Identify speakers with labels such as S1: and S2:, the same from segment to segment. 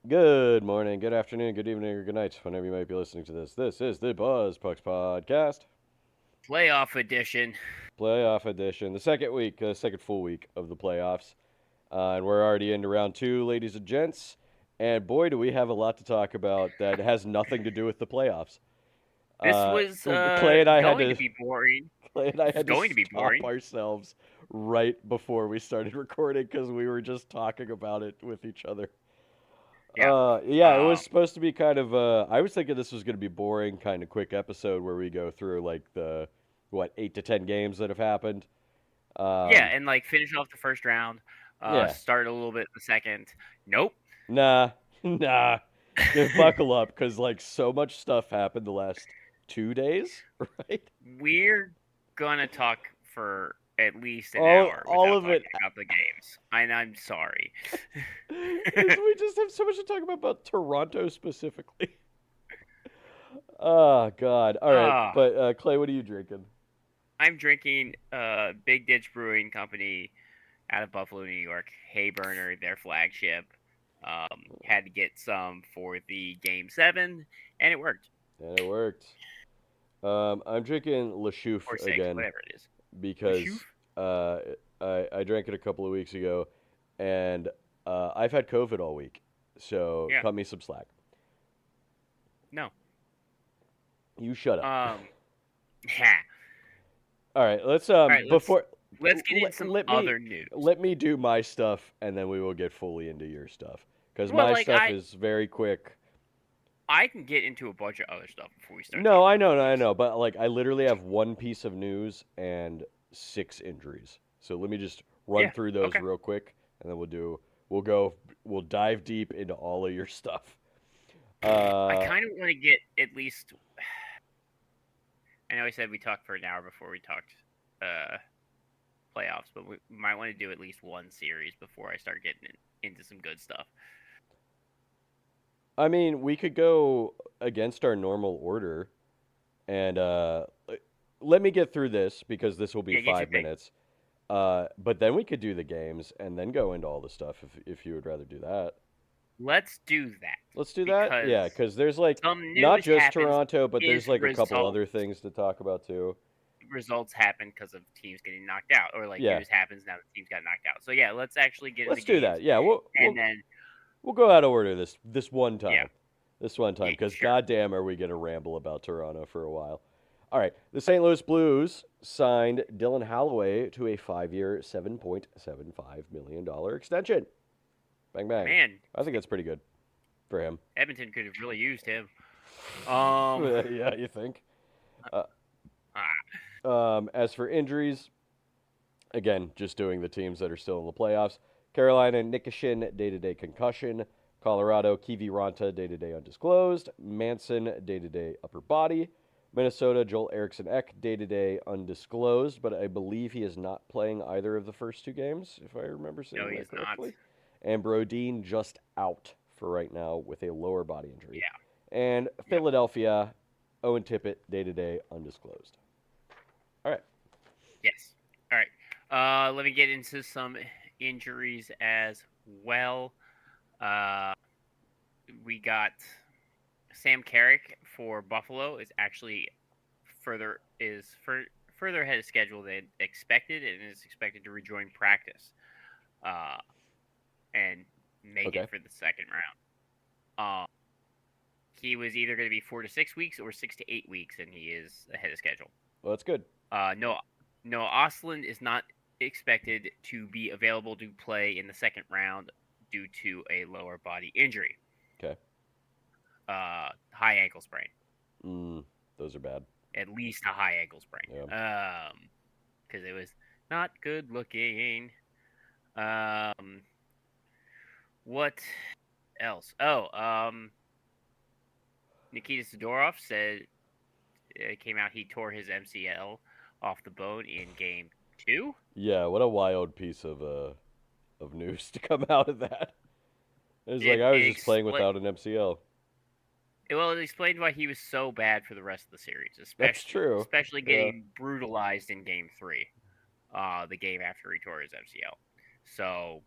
S1: Good morning, good afternoon, good evening, or good night, whenever you might be listening to this. This is the Buzz Pucks Podcast,
S2: Playoff edition.
S1: playoff edition, the second week, second full week of the playoffs. And we're already into round two, ladies and gents. And boy, do we have a lot to talk about that has nothing to do with the playoffs.
S2: This was
S1: Clay and I had
S2: going to
S1: to
S2: be boring.
S1: Clay and I
S2: This was
S1: had to
S2: going to be
S1: stop
S2: boring.
S1: ourselves right before we started recording because we were just talking about it with each other.
S2: Yeah.
S1: Yeah, it was
S2: Um,
S1: supposed to be kind of. I was thinking this was going to be boring, kind of quick episode where we go through like the 8 to 10 games that have happened.
S2: yeah,
S1: Um,
S2: and like finish off the first round.
S1: yeah,
S2: Start a little bit the second. Nope.
S1: nah, nah. Buckle up, because like so much stuff happened the last 2 days, right?
S2: We're gonna talk for at least an
S1: All
S2: hour
S1: all
S2: without
S1: of it,
S2: talking about the games. And I'm sorry.
S1: because we just have so much to talk about Toronto specifically. Oh God! All right,
S2: Ah,
S1: but Clay, what are you drinking?
S2: I'm drinking Big Ditch Brewing Company out of Buffalo, New York. Hayburner, their flagship. Had to get some for the game seven, and it worked.
S1: And it worked. I'm drinking Le Chouffe
S2: Or six,
S1: again
S2: whatever it is.
S1: because
S2: Lashoof?
S1: uh, I drank it a couple of weeks ago, and I've had COVID all week, so
S2: Yeah.
S1: cut me some slack.
S2: No.
S1: You shut up.
S2: Um. Ha.
S1: All right, let's
S2: All right.
S1: before
S2: Let's get in
S1: let,
S2: some
S1: let me
S2: other news.
S1: let me do my stuff, and then we will get fully into your stuff because
S2: Well,
S1: my
S2: like
S1: stuff is very quick.
S2: I can get into a bunch of other stuff before we start
S1: No,
S2: getting
S1: I
S2: into
S1: know,
S2: the
S1: I
S2: news.
S1: know, but like I literally have one piece of news and 6 injuries. So let me just run
S2: Yeah.
S1: through those
S2: Okay.
S1: real quick, and then we'll go we'll dive deep into all of your stuff.
S2: I
S1: Uh,
S2: kind of want to get at least. I know I said we talked for an hour before we talked uh playoffs, but we might want to do at least one series before I start getting into some good stuff.
S1: I mean, we could go against our normal order, and let me get through this because this will be
S2: Yeah, get your
S1: five
S2: pick.
S1: minutes. But then we could do the games and then go into all the stuff if you would rather do that.
S2: Let's do that
S1: Let's do that.
S2: because
S1: Yeah, because there's like
S2: some
S1: not
S2: news
S1: just
S2: happens.
S1: Toronto, but there's
S2: Is
S1: like a couple
S2: result
S1: other things to talk about too.
S2: results happen because of teams getting knocked out, or like
S1: Yeah,
S2: news happens now that teams got knocked out. So yeah, let's actually get into
S1: let's do that.
S2: games,
S1: Yeah,
S2: and then
S1: we'll go out of order this one
S2: yeah,
S1: time, this one time,
S2: yeah,
S1: because
S2: sure.
S1: goddamn, are we gonna ramble about Toronto for a while? All right, the St. Louis Blues signed Dylan Holloway to a 5-year, $7.75 million extension. Bang bang.
S2: Man,
S1: I think that's pretty good for him.
S2: Edmonton could have really used him. Um,
S1: Yeah, you think? Uh,
S2: ah,
S1: as for injuries, again, just doing the teams that are still in the playoffs. Carolina, Nikishin, day-to-day concussion. Colorado, Kiviranta, day-to-day undisclosed. Manson, day-to-day upper body. Minnesota, Joel Eriksson Ek, day-to-day undisclosed, but I believe he is not playing either of the first 2 games, if I remember
S2: no,
S1: saying that
S2: he's not.
S1: correctly. And Brodeen just out for right now with a lower body injury.
S2: Yeah,
S1: And
S2: yep,
S1: Philadelphia, Owen Tippett, day-to-day undisclosed. All right.
S2: yes. All right. Let me get into some injuries as well. Uh, we got Sam Carrick for Buffalo is actually further ahead of schedule than expected, and is expected to rejoin practice, uh, and make it
S1: Okay.
S2: for the second round. He was either going to be 4 to 6 weeks or 6 to 8 weeks, and he is ahead of schedule.
S1: Well, that's good.
S2: Noah Ostlund is not expected to be available to play in the second round due to a lower body injury,
S1: Okay.
S2: high ankle sprain,
S1: Mm, those are bad.
S2: at least a high ankle sprain,
S1: Yeah.
S2: because it was not good looking. Um, what else? Nikita Sidorov said it came out he tore his MCL off the bone in game two.
S1: Yeah. What a wild piece of news to come out of that. It was like
S2: It,
S1: I was
S2: it
S1: just playing
S2: expl-
S1: without an MCL.
S2: well, it explained why he was so bad for the rest of the series,
S1: That's true.
S2: especially
S1: Yeah.
S2: getting brutalized in game three, the game after he tore his MCL. So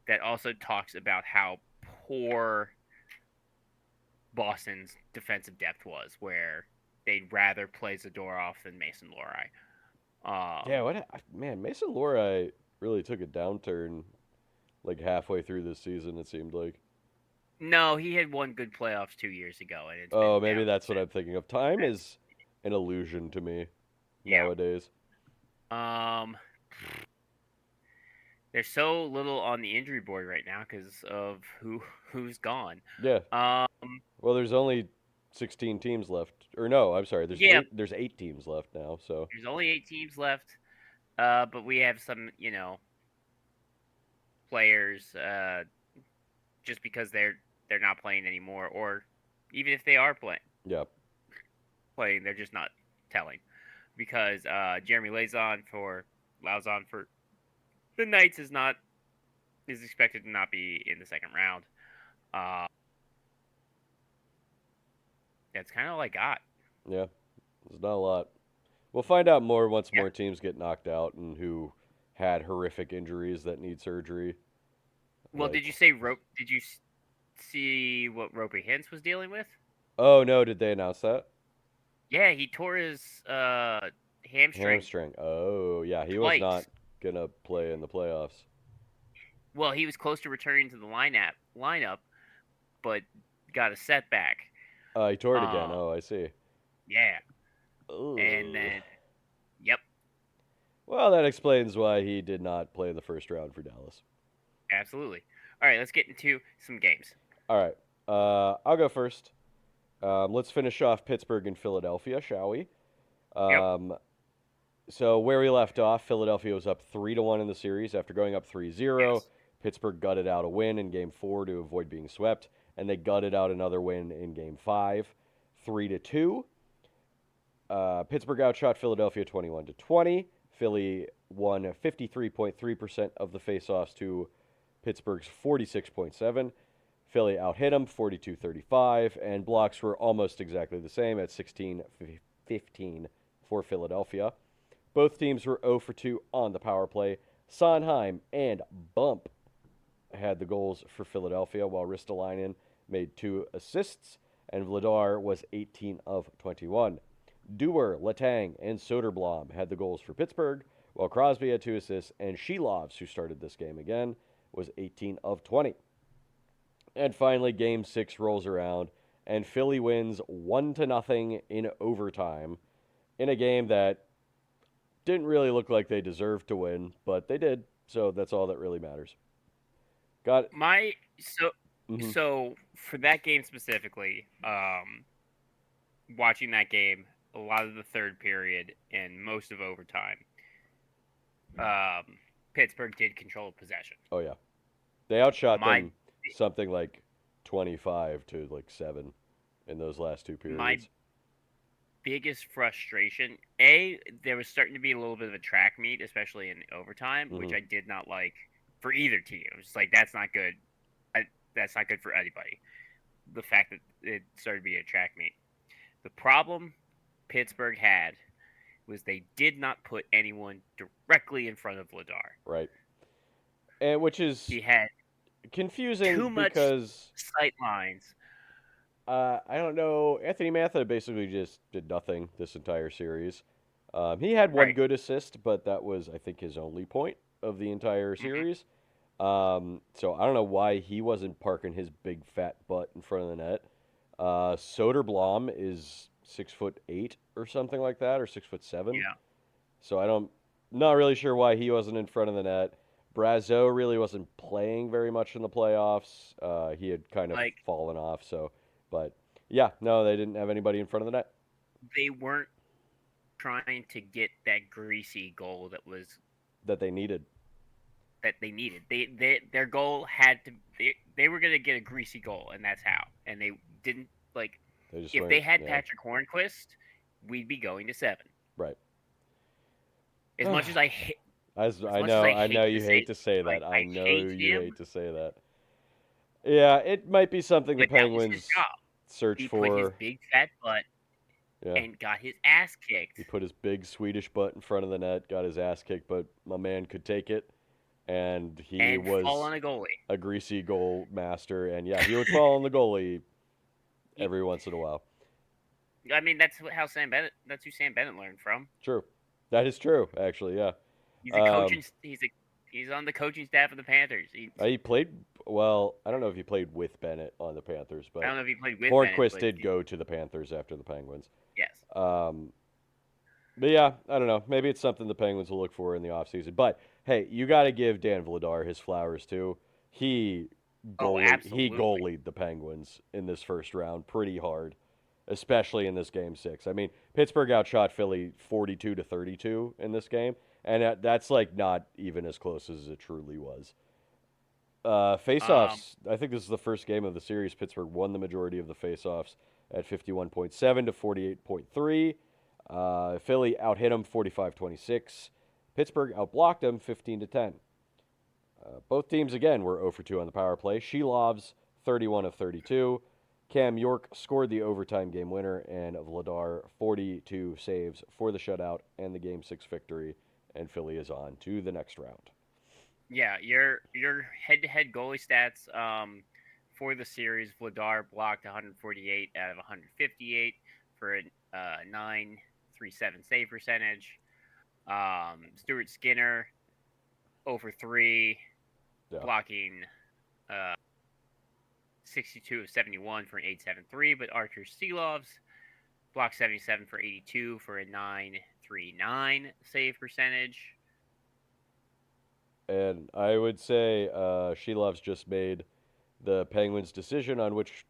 S2: that also talks about how poor Boston's defensive depth was, where they'd rather play Zadorov than Mason Lohrei.
S1: Yeah, man, Mason Lohrei really took a downturn like halfway through this season, it seemed like.
S2: No, he had one good playoffs 2 years ago, and it's
S1: Oh,
S2: been
S1: maybe
S2: downhill
S1: that's what
S2: since.
S1: I'm thinking of. Time is an illusion to me
S2: Yeah.
S1: nowadays.
S2: Um, there's so little on the injury board right now because of who's gone.
S1: Yeah.
S2: Um,
S1: Well, there's only 16 teams left. Or no, I'm sorry. There's
S2: yeah,
S1: eight teams left now, so
S2: there's only 8 teams left. But we have some, players. Just because they're not playing anymore, or even if they are
S1: yeah.
S2: playing, they're just not telling. Because Jeremy Lauzon for the Knights is expected to not be in the second round. Uh, that's kind of all I got.
S1: Yeah. There's not a lot. We'll find out more once
S2: Yeah.
S1: more teams get knocked out and who had horrific injuries that need surgery.
S2: Well, did
S1: Like,
S2: you say rope? Did you see what Ropey Hintz was dealing with?
S1: oh no, did they announce that?
S2: Yeah, he tore his hamstring
S1: Hamstring. Oh, yeah, he was not
S2: twice.
S1: gonna play in the playoffs.
S2: Well, he was close to returning to the lineup, but got a setback.
S1: He tore it again.
S2: Uh,
S1: Oh, I see.
S2: yeah, and
S1: Ugh.
S2: then yep,
S1: Well, that explains why he did not play in the first round for Dallas.
S2: absolutely. All right, let's get into some games.
S1: All right. I'll go first. Let's finish off Pittsburgh and Philadelphia, shall we?
S2: Yep.
S1: Um, so where we left off, Philadelphia was up 3-1 in the series after going up 3-0.
S2: Yes.
S1: Pittsburgh gutted out a win in Game 4 to avoid being swept, and they gutted out another win in Game 5, 3-2. Pittsburgh outshot Philadelphia 21-20. Philly won 53.3% of the faceoffs to Pittsburgh's 46.7. Philly outhit them 42-35, and blocks were almost exactly the same at 16-15 for Philadelphia. Both teams were 0 for 2 on the power play. Sondheim and Bump had the goals for Philadelphia, while Ristolainen made 2 assists, and Vladar was 18 of 21. Dewar, Letang, and Soderblom had the goals for Pittsburgh, while Crosby had 2 assists, and Shelovs, who started this game again, was 18 of 20. And finally, Game 6 rolls around, and Philly wins 1-0 in overtime in a game that didn't really look like they deserved to win, but they did, so that's all that really matters. Got it.
S2: My so
S1: Mm-hmm.
S2: so for that game specifically, watching that game, a lot of the third period and most of overtime, Pittsburgh did control possession.
S1: Oh, yeah. They outshot
S2: My
S1: them something like 25-7 in those last 2
S2: my
S1: periods.
S2: biggest frustration, there was starting to be a little bit of a track meet, especially in overtime, which
S1: Mhm.
S2: I did not like for either team. It was just like that's not good. That's not good for anybody. The fact that it started to be a track meet. The problem Pittsburgh had was they did not put anyone directly in front of Vladar.
S1: Right. And which is
S2: He had
S1: confusing
S2: too much
S1: because
S2: sight lines.
S1: I don't know. Anthony Mantha basically just did nothing this entire series. He had one
S2: Right.
S1: good assist, but that was, I think, his only point of the entire
S2: Mhm.
S1: series. So I don't know why he wasn't parking his big fat butt in front of the net. Soderblom is 6'8" or something like that, or 6'7".
S2: Yeah.
S1: So not really sure why he wasn't in front of the net. Brazeau really wasn't playing very much in the playoffs. He had kind of
S2: Like
S1: fallen off. So, but yeah, no, they didn't have anybody in front of the net
S2: they weren't trying to get that greasy goal
S1: that they needed.
S2: that they needed. Their goal had to. They were gonna get a greasy goal, and that's how. And they didn't like.
S1: They just
S2: If
S1: went,
S2: they had
S1: yeah,
S2: Patrick Hornquist, we'd be going to 7.
S1: right.
S2: As much as I hate,
S1: As
S2: as
S1: I
S2: much as
S1: know,
S2: I
S1: I know
S2: hate
S1: you
S2: to
S1: hate
S2: say,
S1: to say
S2: like
S1: that. I
S2: I
S1: know
S2: hate
S1: you
S2: him,
S1: hate to say that. Yeah, it might be something the
S2: but that was his
S1: Penguins
S2: job.
S1: search
S2: He put his
S1: for.
S2: big fat butt
S1: Yeah,
S2: and got his ass kicked.
S1: he put his big Swedish butt in front of the net, got his ass kicked, but my man could take it, and he
S2: And fall
S1: was
S2: on a goalie.
S1: a greasy goal master, and yeah, he would fall on the goalie every once in a while.
S2: I mean, that's how Sam Bennett. That's who Sam Bennett learned from.
S1: True. That is true, actually, yeah.
S2: He's a coaching. He's on the coaching staff of the Panthers.
S1: He played, well, I don't know if he played with Bennett on the Panthers,
S2: I
S1: but
S2: don't know if he played with
S1: Hornquist
S2: Bennett, but
S1: did go to the Panthers after the Penguins.
S2: yes.
S1: But yeah, I don't know. Maybe it's something the Penguins will look for in the offseason. But hey, you got to give Dan Vladar his flowers too. He
S2: Absolutely.
S1: goalied the Penguins in this first round pretty hard, especially in this game 6. I mean, Pittsburgh outshot Philly 42-32 in this game, and that's like not even as close as it truly was. Face-offs. I think this is the first game of the series. Pittsburgh won the majority of the face-offs at 51.7 to 48.3. Philly outhit them 45-26. Pittsburgh outblocked them 15-10. Both teams again were 0 for 2 on the power play. Shelov's 31 of 32. Cam York scored the overtime game winner, and Vladar 42 saves for the shutout and the game 6 victory. And Philly is on to the next round.
S2: Yeah, your head-to-head goalie stats for the series: Vladar blocked 148 out of 158 for a 9.37 save percentage. Stuart Skinner 0 for 3, blocking 62 of 71 for an 8.73. But Archer Seelovs blocked 77 for 82 for a 9.39 save percentage.
S1: And I would say Shelov's just made the Penguins' decision on which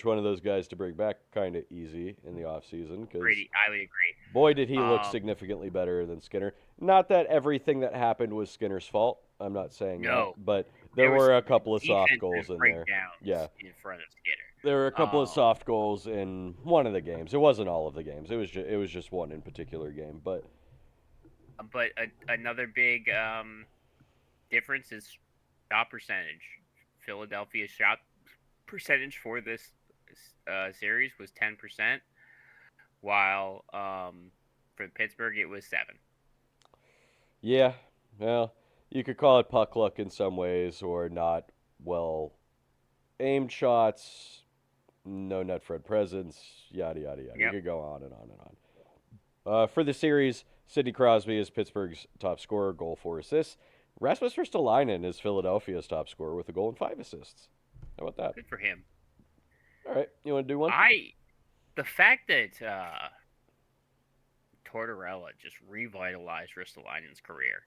S1: one of those guys to bring back kind of easy in the offseason.
S2: I would agree.
S1: Boy, did he look significantly better than Skinner. Not that everything that happened was Skinner's fault. I'm not saying that. But there were a couple of soft goals in there.
S2: Yeah. In front of Skinner.
S1: There were a couple of soft goals in one of the games. It wasn't all of the games. It was just one in particular game. But
S2: another big difference is shot percentage. Philadelphia's shot percentage for this series was 10%, while for Pittsburgh it was 7.
S1: Yeah, well, you could call it puck luck in some ways, or not well aimed shots, no net front presence, yada yada yada.
S2: Yep.
S1: You could go on and on and on. For the series, Sidney Crosby is Pittsburgh's top scorer, goal 4 assists. Rasmus Ristolainen is Philadelphia's top scorer with a goal and 5 assists. How about that?
S2: Good for him.
S1: All right, you want to do one?
S2: The fact that Tortorella just revitalized Ristolainen's career.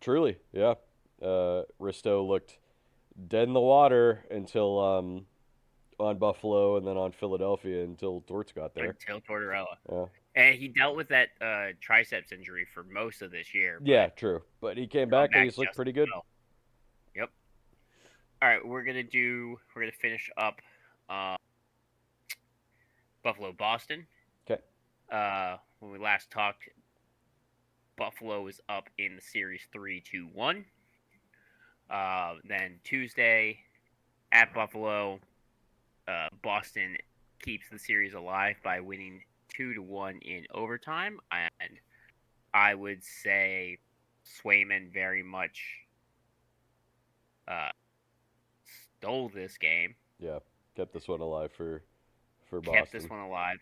S1: Truly, yeah. Risto looked dead in the water until on Buffalo and then on Philadelphia until Torts got there.
S2: Until Tortorella.
S1: Yeah.
S2: And he dealt with that triceps injury for most of this year.
S1: Yeah, true. But he came back and he's looked pretty good.
S2: Well. Yep. All right, we're gonna finish up Buffalo-Boston.
S1: Okay.
S2: When we last talked, Buffalo was up in the series 3-1. Then Tuesday at Buffalo, Boston keeps the series alive by winning 2-1 in overtime, and I would say Swayman very much stole this game.
S1: Yeah, kept this one alive for Boston.
S2: Kept this one alive.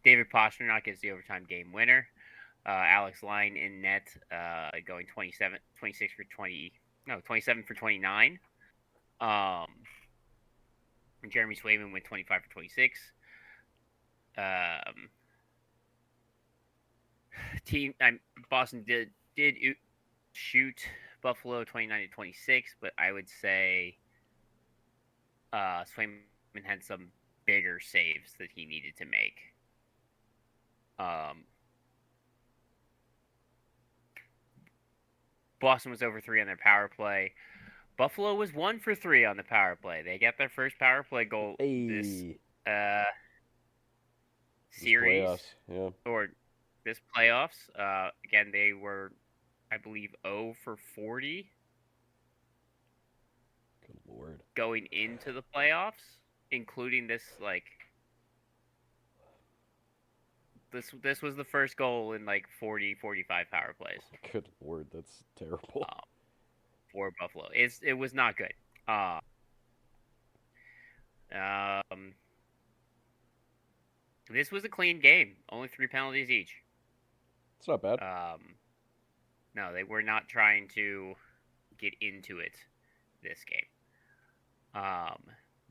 S2: David Pastrnak gets the overtime game winner. Alex Line in net, going 27 for 29. And Jeremy Swayman went 25 for 26. Boston did shoot Buffalo 29-26, but I would say Swayman had some bigger saves that he needed to make. Boston was over 3 on their power play. Buffalo was 1 for 3 on the power play. They got their first power play goal this series,
S1: yeah,
S2: or this playoffs. Again, they were, I believe, 0 for 40.
S1: Good Lord.
S2: Going into the playoffs, including this, this was the first goal in 40, 45 power plays.
S1: Good Lord, that's terrible.
S2: For Buffalo. It was not good. Um, this was a clean game. Only 3 penalties each.
S1: It's not bad.
S2: No, they were not trying to get into it this game.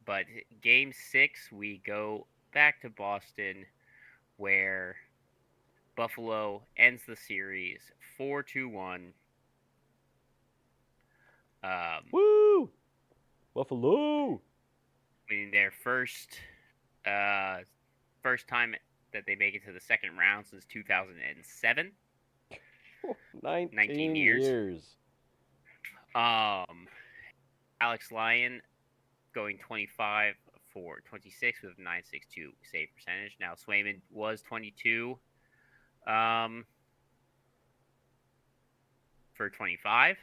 S2: But game 6, we go back to Boston, where Buffalo ends the series 4-1.
S1: Woo! Buffalo!
S2: Winning their first time that they make it to the second round since 2007.
S1: 19
S2: years. Alex Lyon going 25 for 26 with a 9.62 save percentage. Now Swayman was 22 for 25.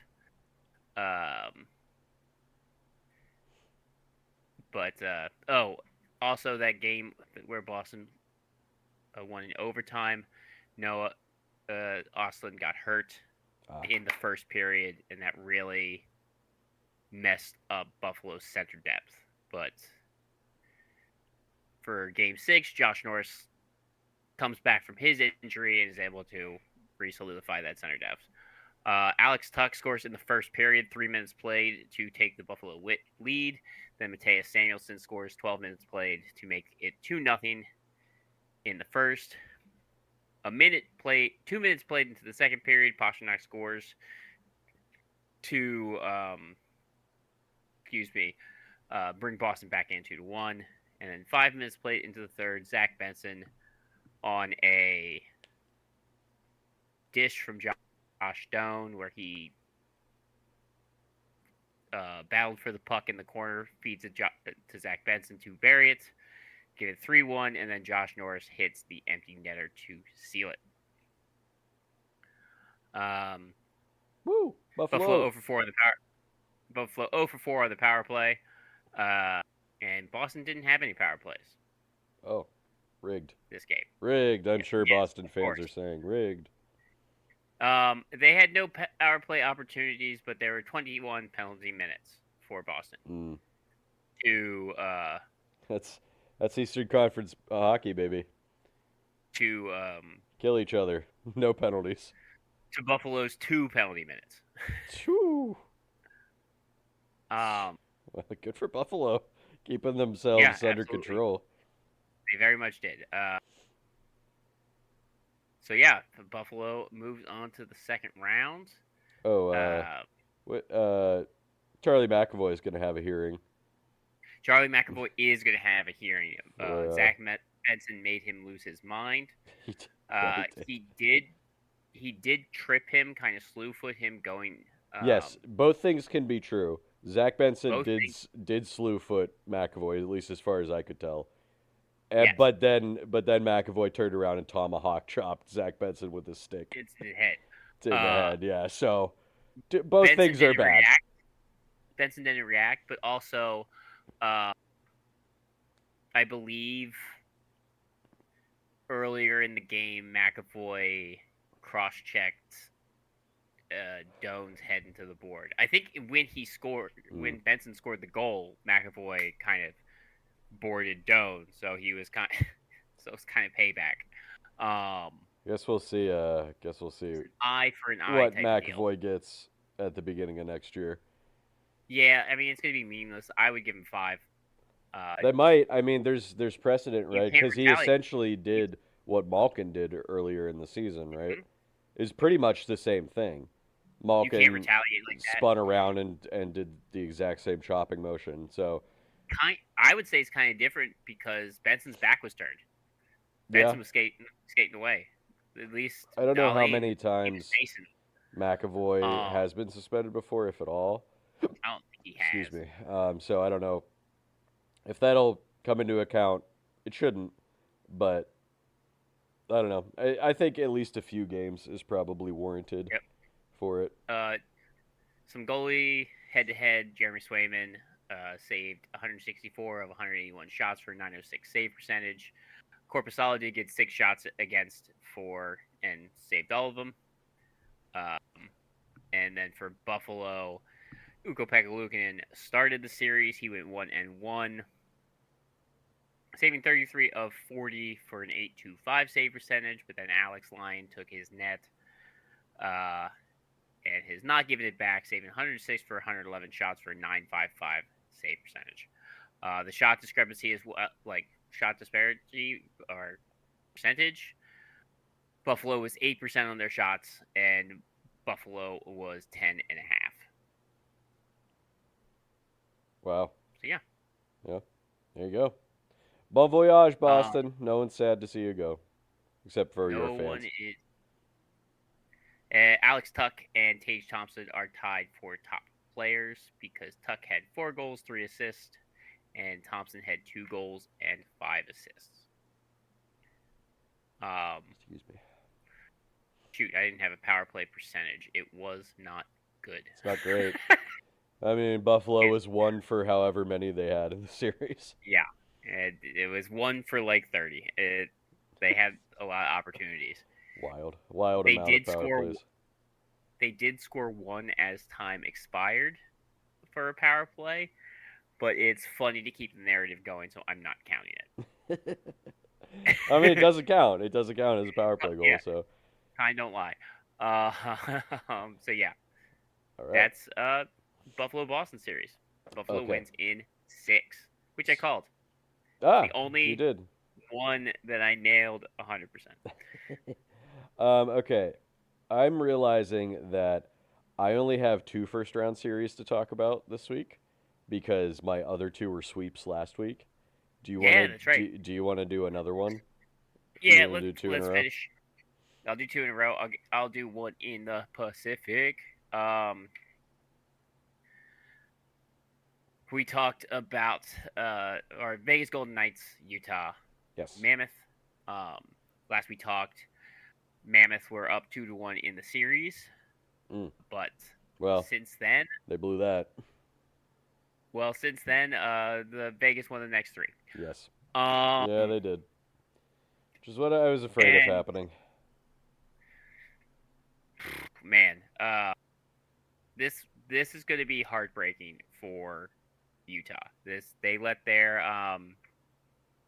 S2: Also that game where Boston won in overtime, Noah Ostlund got hurt in the first period, and that really messed up Buffalo's center depth. But for game 6, Josh Norris comes back from his injury and is able to re-solidify that center depth. Alex Tuck scores in the first period, 3 minutes played to take the Buffalo lead. Then Mateus Samuelson scores 12 minutes played to make it 2-0 in the first. 2 minutes played into the second period, Pastrnak scores to bring Boston back in 2-1. And then 5 minutes played into the third, Zach Benson on a dish from Josh Doan, where he battled for the puck in the corner, feeds it to Zach Benson to bury it, get it 3-1, and then Josh Norris hits the empty netter to seal it.
S1: Woo!
S2: Buffalo 0 for 4 on the power. Buffalo 0 for 4 on the power play, and Boston didn't have any power plays.
S1: Oh, rigged.
S2: This game.
S1: Rigged. I'm sure Boston fans are saying rigged.
S2: They had no power play opportunities, but there were 21 penalty minutes for Boston.
S1: That's Eastern Conference hockey, baby.
S2: To
S1: kill each other. No penalties.
S2: To Buffalo's 2 penalty minutes.
S1: Whew. Well, good for Buffalo, keeping themselves under control.
S2: They very much did. Buffalo moves on to the second round.
S1: Charlie McAvoy is going to have a hearing.
S2: Charlie McAvoy is going to have a hearing. Zach Benson made him lose his mind. He did trip him, kind of slew foot him going.
S1: Yes, both things can be true. Zach Benson did slew foot McAvoy, at least as far as I could tell. Yes. But then McAvoy turned around and tomahawk chopped Zach Benson with his stick.
S2: It's the head.
S1: To the head, yeah. So both Benson things are bad.
S2: Benson didn't react, but also, I believe earlier in the game, McAvoy cross-checked Doan's head into the board. I think when Benson scored the goal, McAvoy kind of boarded Doan, so it's kind of payback.
S1: Guess we'll see.
S2: It's an eye for an eye.
S1: What McAvoy gets at the beginning of next year.
S2: Yeah, I mean it's gonna be meaningless. I would give him 5.
S1: They might. I mean, there's precedent, right? Because he essentially did what Malkin did earlier in the season, right?
S2: Mm-hmm.
S1: It's pretty much the same thing. Malkin
S2: can't retaliate like that.
S1: Spun around and did the exact same chopping motion. So
S2: I would say it's kind of different because Benson's back was turned. Benson was skating away. At least
S1: I don't know how many times McAvoy has been suspended before, if at all.
S2: I don't think he has.
S1: Excuse me. So I don't know if that'll come into account. It shouldn't, but I don't know. I think at least a few games is probably warranted for it.
S2: Some goalie head-to-head, Jeremy Swayman saved 164 of 181 shots for 906 save percentage. Korpisalo did get 6 shots against and saved all of them. And then for Buffalo, Ukko-Pekka Luukkonen started the series. He went 1-1. saving 33 of 40 for an 825 save percentage, but then Alex Lyon took his net and has not given it back, saving 106 for 111 shots for a 955 save percentage. The shot discrepancy is shot disparity or percentage. Buffalo was 8% on their shots, and Buffalo was 10.5.
S1: Wow.
S2: So yeah.
S1: Yeah. There you go. Bon voyage, Boston. No one's sad to see you go, except for your
S2: No
S1: fans.
S2: one is. Alex Tuck and Tage Thompson are tied for top players because Tuck had 4 goals, 3 assists, and Thompson had 2 goals and 5 assists.
S1: Excuse me.
S2: Shoot, I didn't have a power play percentage. It was not good.
S1: It's not great. I mean, Buffalo was 1 for however many they had in the series.
S2: Yeah, it was 1 for like 30. They had a lot of opportunities.
S1: Wild
S2: They
S1: amount
S2: did
S1: of power
S2: score.
S1: plays.
S2: They did score 1 as time expired for a power play, but it's funny to keep the narrative going, so I'm not counting it.
S1: I mean, it doesn't count. It doesn't count as a power play goal.
S2: Yeah.
S1: So
S2: I don't lie. So yeah,
S1: all right.
S2: that's Buffalo Boston series. Buffalo
S1: Okay.
S2: wins in 6, which I called.
S1: Ah,
S2: The only
S1: you did.
S2: one that I nailed 100%.
S1: Okay. I'm realizing that I only have 2 first round series to talk about this week because my other 2 were sweeps last week. Do you want
S2: Yeah,
S1: to
S2: that's right.
S1: do you want to do another one?
S2: Yeah,
S1: You want to do 2 in
S2: let's
S1: a row?
S2: finish. I'll do 2 in a row. I'll do one in the Pacific. We talked about our Vegas Golden Knights, Utah,
S1: Yes.
S2: Mammoth. Last we talked, Mammoth were up 2-1 in the series, but
S1: Well,
S2: since then,
S1: they blew that.
S2: the Vegas won the next 3.
S1: Yes.
S2: Um,
S1: Yeah, they did. Which is what I was afraid of happening.
S2: Man, this is going to be heartbreaking for Utah. They let their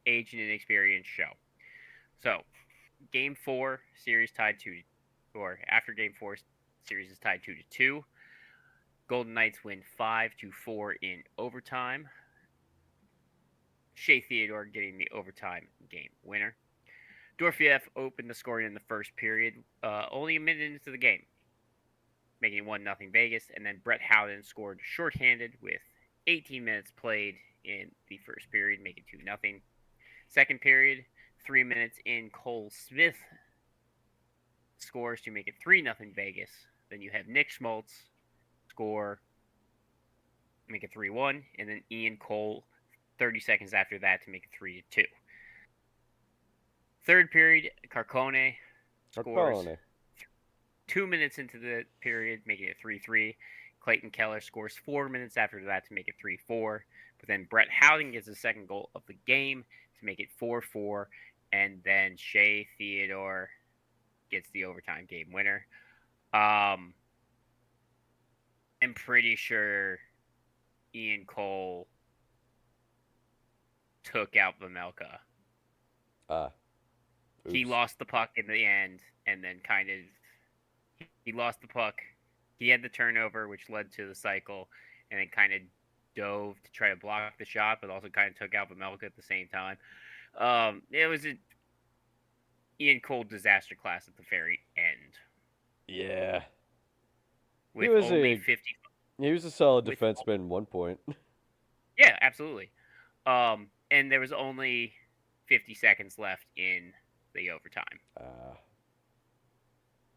S2: age and inexperience show. So, Game 4 series tied 2, or after Game 4 series is tied 2-2. Golden Knights win 5-4 in overtime. Shea Theodore getting the overtime game winner. Dorfiev opened the scoring in the first period, only a minute into the game, making it 1-0 Vegas, and then Brett Howden scored shorthanded with 18 minutes played in the first period, making 2-0. Second period, 3 minutes in, Cole Smith scores to make it 3-0 Vegas. Then you have Nick Schmaltz score, make it 3-1, and then Ian Cole 30 seconds after that to make it 3-2. Third period, Carcone scores 2 minutes into the period, making it 3-3. Clayton Keller scores 4 minutes after that to make it 3-4. But then Brett Howden gets the second goal of the game to make it 4-4. And then Shea Theodore gets the overtime game winner. I'm pretty sure Ian Cole took out Vejmelka. He lost the puck in the end, and then he lost the puck. He had the turnover, which led to the cycle, and then kind of dove to try to block the shot, but also kind of took out Vejmelka at the same time. It was an Ian Cole disaster class at the very end.
S1: Yeah.
S2: With only 50.
S1: He was a solid defenseman at one point.
S2: Yeah, absolutely. And there was only 50 seconds left in the overtime.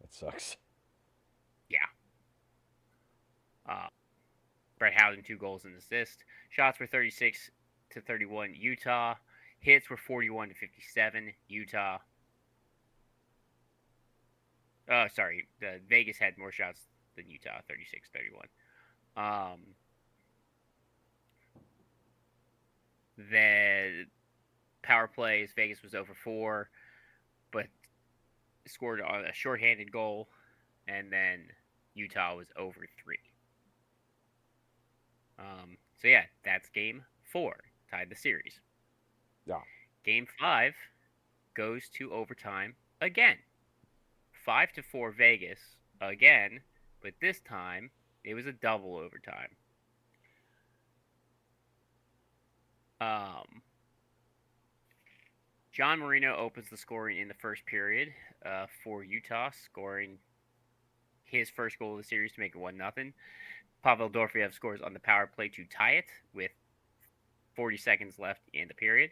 S1: That sucks.
S2: Yeah. Brett Howden 2 goals and assist. Shots were 36-31 Utah. Hits were 41-57 Utah. Sorry, the Vegas had more shots than Utah, 36-31. The power plays, Vegas was over 4, but scored a shorthanded goal, and then Utah was over 3. So yeah, that's game 4. Tied the series.
S1: Yeah.
S2: Game 5 goes to overtime again. 5-4 Vegas again, but this time it was a double overtime. John Marino opens the scoring in the first period for Utah, scoring his first goal of the series to make it 1-0. Pavel Dorofeyev scores on the power play to tie it with 40 seconds left in the period.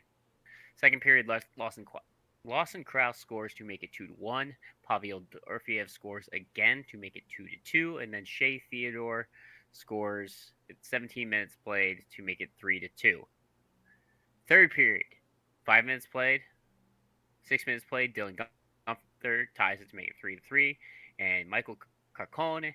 S2: Second period, Lawson Krause scores to make it 2-1. Pavel Dorofeyev scores again to make it 2-2, and then Shea Theodore scores at 17 minutes played to make it 3-2. Third period, 5 minutes played, 6 minutes played. Dylan Gunther ties it to make it 3-3, and Michael Carcone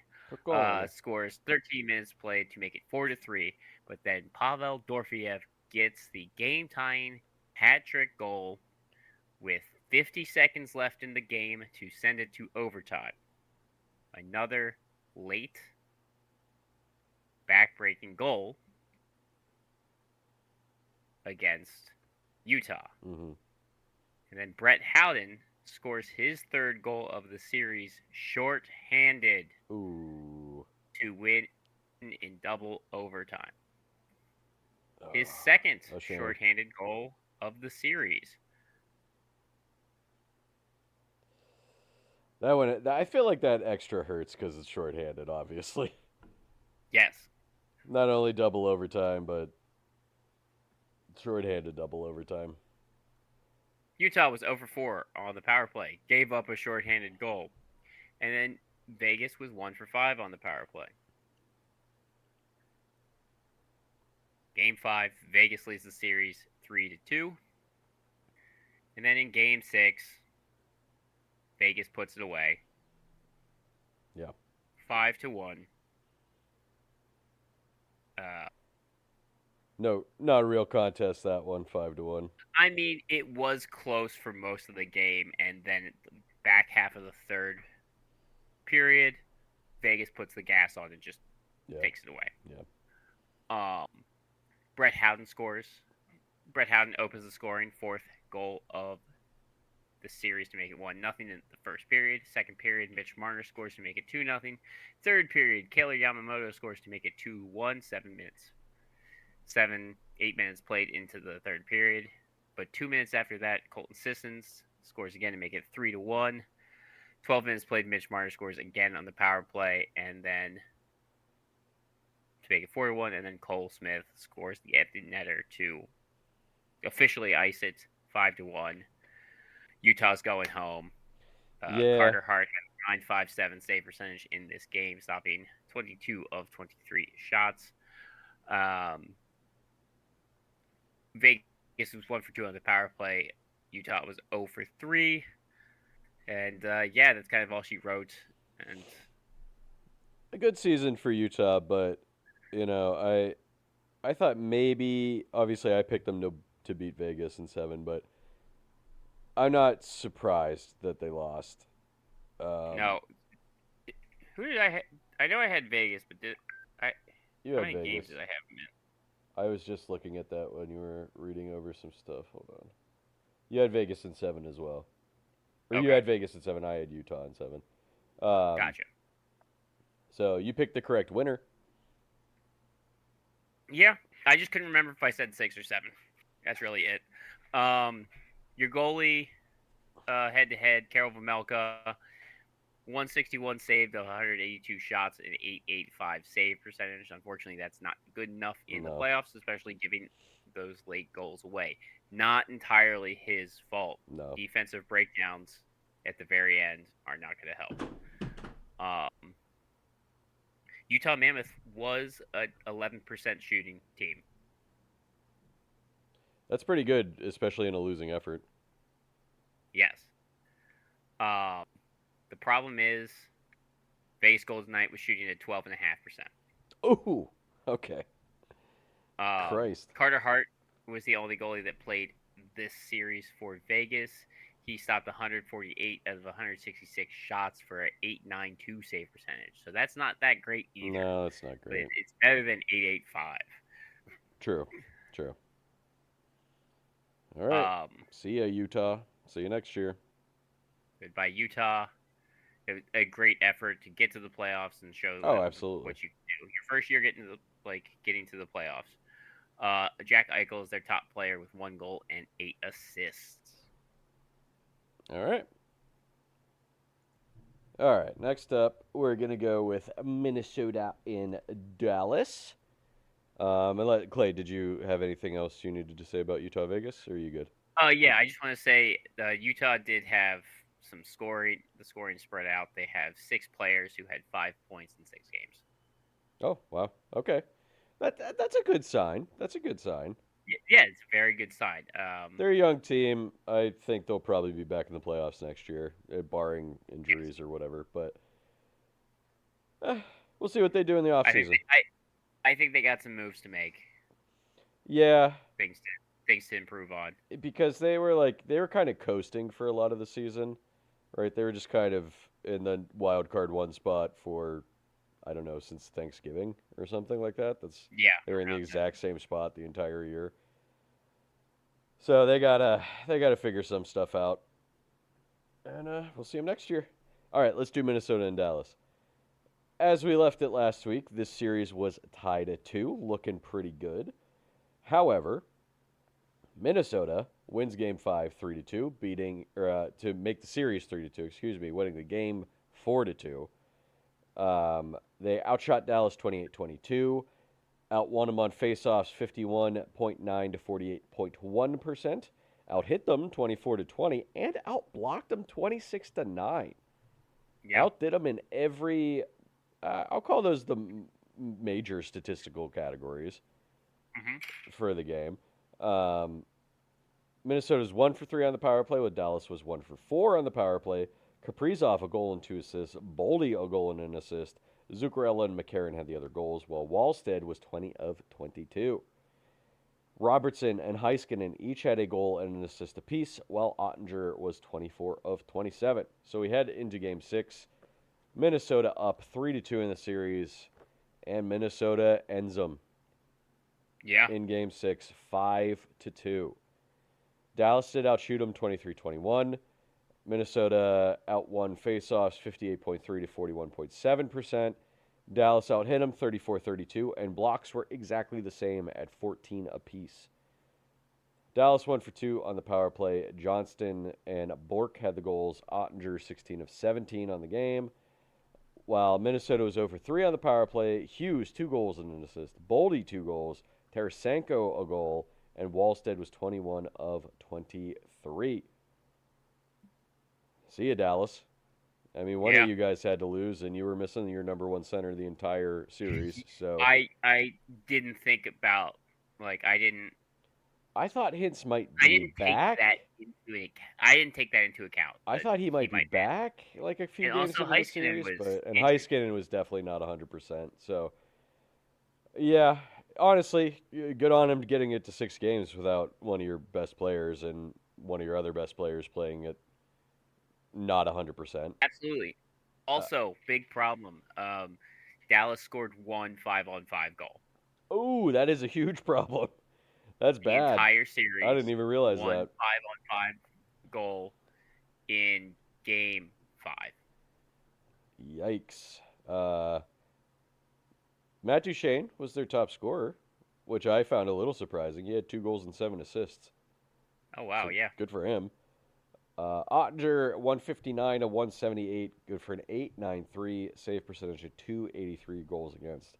S2: scores 13 minutes played to make it 4-3. But then Pavel Dorofeyev gets the game-tying hat-trick goal with 50 seconds left in the game to send it to overtime. Another late back-breaking goal against Utah.
S1: Mm-hmm.
S2: And then Brett Howden scores his third goal of the series short-handed
S1: Ooh.
S2: to win in double overtime. His second short-handed goal of the series.
S1: That one, I feel like that extra hurts because it's shorthanded, obviously.
S2: Yes.
S1: Not only double overtime, but shorthanded double overtime.
S2: Utah was 0-4 on the power play, gave up a shorthanded goal. And then Vegas was 1-5 on the power play. Game 5, Vegas leads the series 3-2. And then in Game 6, Vegas puts it away.
S1: Yeah.
S2: 5-1.
S1: No, not a real contest, that one, 5-1.
S2: I mean, it was close for most of the game, and then the back half of the third period, Vegas puts the gas on and just takes it away.
S1: Yeah.
S2: Brett Howden scores. Brett Howden opens the scoring, fourth goal of the series to make it 1-0 in the first period. Second period, Mitch Marner scores to make it 2-0. Third period, Kailer Yamamoto scores to make it 2-1. 8 minutes played into the third period. But 2 minutes after that, Colton Sissons scores again to make it 3-1. 12 minutes played, Mitch Marner scores again on the power play, and then to make it 4-1, and then Cole Smith scores the empty netter to officially ice it 5-1. Utah's going home. Carter Hart had a .957 save percentage in this game, stopping 22 of 23 shots. Vegas was 1-2 on the power play. Utah was 0-3. And that's kind of all she wrote. And
S1: a good season for Utah, but I thought maybe, obviously I picked them to beat Vegas in 7, but I'm not surprised that they lost.
S2: No. Who did I have? I know I had Vegas, but how many
S1: Vegas.
S2: games did I have them in?
S1: I was just looking at that when you were reading over some stuff. Hold on. You had Vegas in 7 as well. Or you had Vegas in 7. I had Utah in 7.
S2: Gotcha.
S1: So you picked the correct winner.
S2: Yeah, I just couldn't remember if I said 6 or 7. That's really it. Your goalie, head-to-head, Karel Vejmelka, 161 saved, 182 shots, and 885 save percentage. Unfortunately, that's not good enough in the playoffs, especially giving those late goals away. Not entirely his fault.
S1: No.
S2: Defensive breakdowns at the very end are not going to help. Utah Mammoth was an 11% shooting team.
S1: That's pretty good, especially in a losing effort.
S2: Yes. The problem is Vegas Golden Knight was shooting at 12.5%.
S1: Oh, okay. Christ.
S2: Carter Hart was the only goalie that played this series for Vegas. He stopped 148 out of 166 shots for an .892 save percentage. So that's not that great either.
S1: No, that's not great.
S2: But it's better than .885.
S1: True. All right. See ya, Utah. See you next year.
S2: Goodbye, Utah. A great effort to get to the playoffs and show
S1: Oh,
S2: them
S1: absolutely.
S2: what you can do. Your first year getting to the playoffs. Jack Eichel is their top player with 1 goal and 8 assists.
S1: All right. All right. Next up, we're gonna go with Minnesota in Dallas. Clay, did you have anything else you needed to say about Utah Vegas, or are you good?
S2: Yeah, I just want to say Utah did have some scoring. The scoring spread out. They have 6 players who had 5 points in 6 games.
S1: Oh, wow. Okay. That's a good sign. That's a good sign.
S2: Yeah, it's a very good sign.
S1: They're a young team. I think they'll probably be back in the playoffs next year, barring
S2: Yes.
S1: injuries or whatever. But we'll see what they do in the
S2: I think
S1: offseason.
S2: I think they got some moves to make.
S1: Yeah,
S2: Things to things to improve on.
S1: because they were kind of coasting for a lot of the season, right? They were just kind of in the wild card one spot for I don't know since Thanksgiving or something like that.
S2: Yeah,
S1: They were in the
S2: around that.
S1: exact same spot the entire year. So they gotta figure some stuff out, and we'll see them next year. All right, let's do Minnesota and Dallas. As we left it last week, this series was tied at 2, looking pretty good. However, Minnesota wins Game 5 3-2, beating to make the series 3-2. Excuse me, winning the game 4-2. They outshot Dallas 28-22, outwon them on faceoffs 51.9 to 48.1%, outhit them 24-20, and outblocked them 26-9.
S2: Yeah.
S1: Outdid them in every. I'll call those the major statistical categories
S2: Hmm.
S1: for the game. Um, Minnesota's 1 for 3 on the power play, with Dallas was 1 for 4 on the power play. Kaprizov a goal and 2 assists. Boldy a goal and an assist. Zuccarello and McCarron had the other goals, while Wallstead was 20 of 22. Robertson and Heiskanen each had a goal and an assist apiece, while Ottinger was 24 of 27. So we head into Game 6. Minnesota up 3-2 in the series, and Minnesota ends them
S2: Yeah.
S1: in Game 6, 5-2. Dallas did outshoot them 23-21. Minnesota outwon faceoffs 58.3 to 41.7%. Dallas outhit them 34-32, and blocks were exactly the same at 14 apiece. Dallas 1 for 2 on the power play. Johnston and Bork had the goals. Ottinger 16 of 17 on the game. While Minnesota was over 3 on the power play, Hughes 2 goals and an assist. Boldy 2 goals. Tarasenko a goal. And Wallstead was 21 of 23. See you, Dallas. I mean, one
S2: Yeah.
S1: of you guys had to lose, and you were missing your number one center the entire series. So
S2: I didn't think about
S1: I thought Hintz might
S2: I
S1: be
S2: didn't take
S1: back.
S2: that I didn't take that into account.
S1: I thought he might be back like a few
S2: And
S1: games
S2: also
S1: into the
S2: Heiskanen
S1: series,
S2: was
S1: and
S2: injured.
S1: Heiskanen was definitely not 100%. So, yeah, honestly, good on him getting it to 6 games without one of your best players and one of your other best players playing it not 100%.
S2: Absolutely. Also, big problem. Dallas scored 1 5-on-5 goal.
S1: Oh, that is a huge problem. That's
S2: The
S1: bad.
S2: entire
S1: I didn't
S2: series,
S1: even realize
S2: one
S1: that.
S2: 5-on-5 goal in game 5.
S1: Yikes. Matt Duchene was their top scorer, which I found a little surprising. He had 2 goals and 7 assists.
S2: Oh wow,
S1: So
S2: yeah.
S1: good for him. Ottinger, 159 to 178, good for an 893 save percentage of 283 goals against.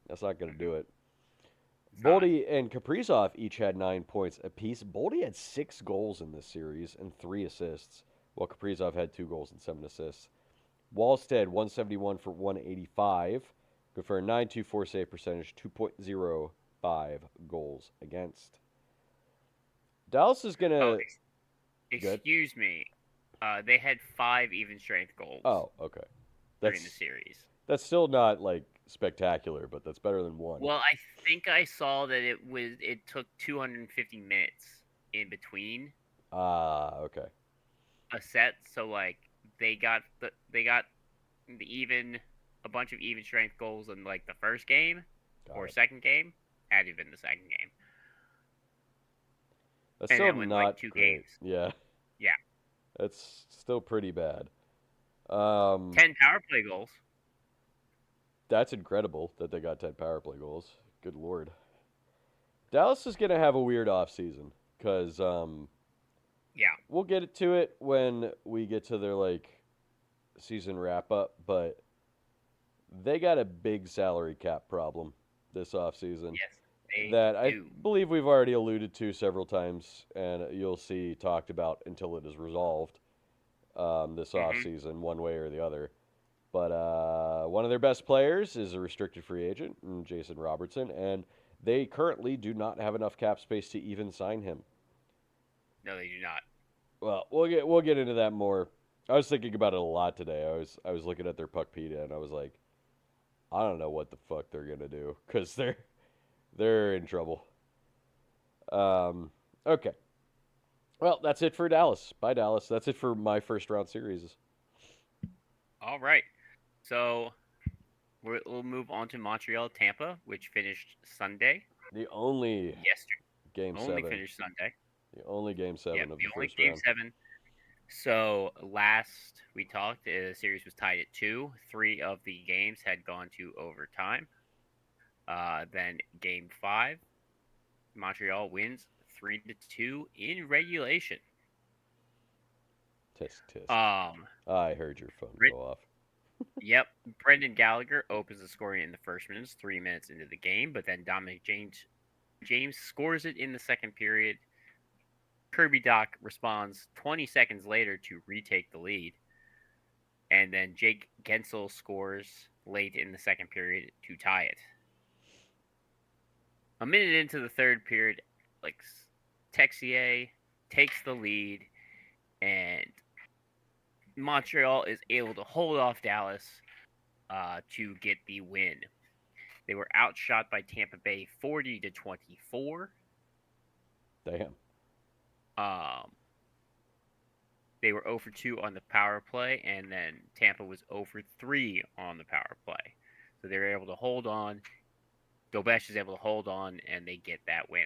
S1: That's not going to do it.
S2: It's not.
S1: Boldy and Kaprizov each had 9 points apiece. Boldy had 6 goals in this series and 3 assists, while Kaprizov had 2 goals and 7 assists. Wallstead, 171 for 185, good for a 924 save percentage, 2.05 goals against. Dallas is going
S2: Oh,
S1: to. Good.
S2: excuse me. They had 5 even strength goals
S1: Oh, okay.
S2: during the series.
S1: That's still not like spectacular, but that's better than 1.
S2: Well, I think I saw that it took 250 minutes in between
S1: Okay.
S2: a set, so like they got the even a bunch of even strength goals in like the first game
S1: Got
S2: or
S1: it.
S2: second game. Had to have been the second game.
S1: That's
S2: and
S1: still
S2: that went like
S1: not
S2: 2
S1: great.
S2: games.
S1: Yeah,
S2: Yeah,
S1: that's still pretty bad.
S2: 10 power play goals.
S1: That's incredible that they got 10 power play goals. Good lord. Dallas is gonna have a weird offseason because
S2: Yeah,
S1: we'll get to it when we get to their like season wrap up, but they got a big salary cap problem this offseason
S2: yes, they
S1: that I
S2: do.
S1: believe we've already alluded to several times, and you'll see talked about until it is resolved this
S2: Hmm.
S1: offseason, one way or the other. But one of their best players is a restricted free agent, Jason Robertson, and they currently do not have enough cap space to even sign him.
S2: No, they do not.
S1: Well, we'll get into that more. I was thinking about it a lot today. I was looking at their Puckpedia and I was like, I don't know what the fuck they're gonna do because they're in trouble. Um, okay. Well, that's it for Dallas. Bye, Dallas. That's it for my first round series.
S2: All right. So we'll move on to Montreal, Tampa, which finished Sunday.
S1: The only
S2: Yesterday,
S1: game
S2: only
S1: seven.
S2: finished Sunday.
S1: The only game
S2: Yep,
S1: seven of
S2: the
S1: the
S2: only
S1: first
S2: game
S1: round.
S2: 7. So last we talked, the series was tied at 2. 3 of the games had gone to overtime. Then game 5, Montreal wins 3-2 in regulation.
S1: Tisk tisk. I heard your phone
S2: Brit-
S1: go off.
S2: Yep, Brendan Gallagher opens the scoring in the first minutes, 3 minutes into the game, but then Dominic James scores it in the second period. Kirby Dach responds 20 seconds later to retake the lead. And then Jake Gensel scores late in the second period to tie it. A minute into the third period, like Texier takes the lead, and Montreal is able to hold off Dallas to get the win. They were outshot by Tampa Bay 40-24.
S1: Damn.
S2: They were 0 for 2 on the power play, and then Tampa was 0 for 3 on the power play. So they were able to hold on. Dobesh is able to hold on, and they get that win.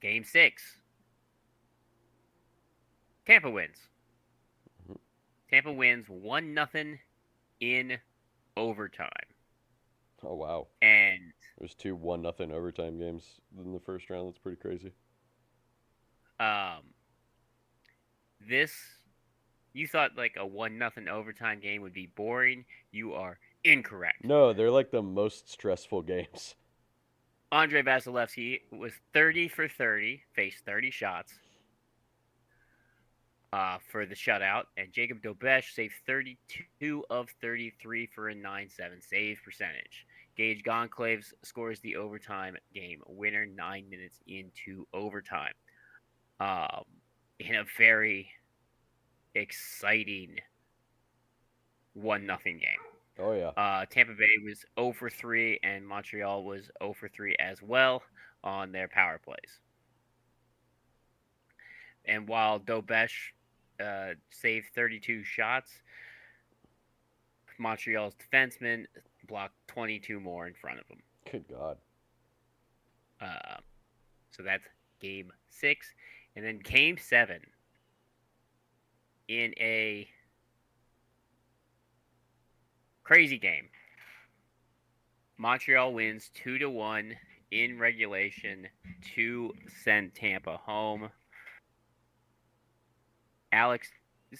S2: Game 6. Tampa wins.
S1: Mhm.
S2: Tampa wins 1-0 in overtime.
S1: Oh wow.
S2: And
S1: There's 2 1-0 overtime games in the first round. That's pretty crazy.
S2: this, you thought like a 1-0 overtime game would be boring. You are incorrect.
S1: No, they're like the most stressful games.
S2: Andrei Vasilevsky was 30 for 30, faced 30 shots for the shutout, and Jacob Dobesh saved 32 of 33 for a 9.7 save percentage. Gage Goncalves scores the overtime game winner 9 minutes into overtime. In a very exciting 1-0 game.
S1: Oh yeah.
S2: Tampa Bay was 0 for 3, and Montreal was 0 for 3 as well on their power plays. And while Dobesh saved 32 shots, Montreal's defenseman blocked 22 more in front of him.
S1: Good God.
S2: So that's game 6. And then game 7 in a crazy game. Montreal wins 2-1 in regulation to send Tampa home.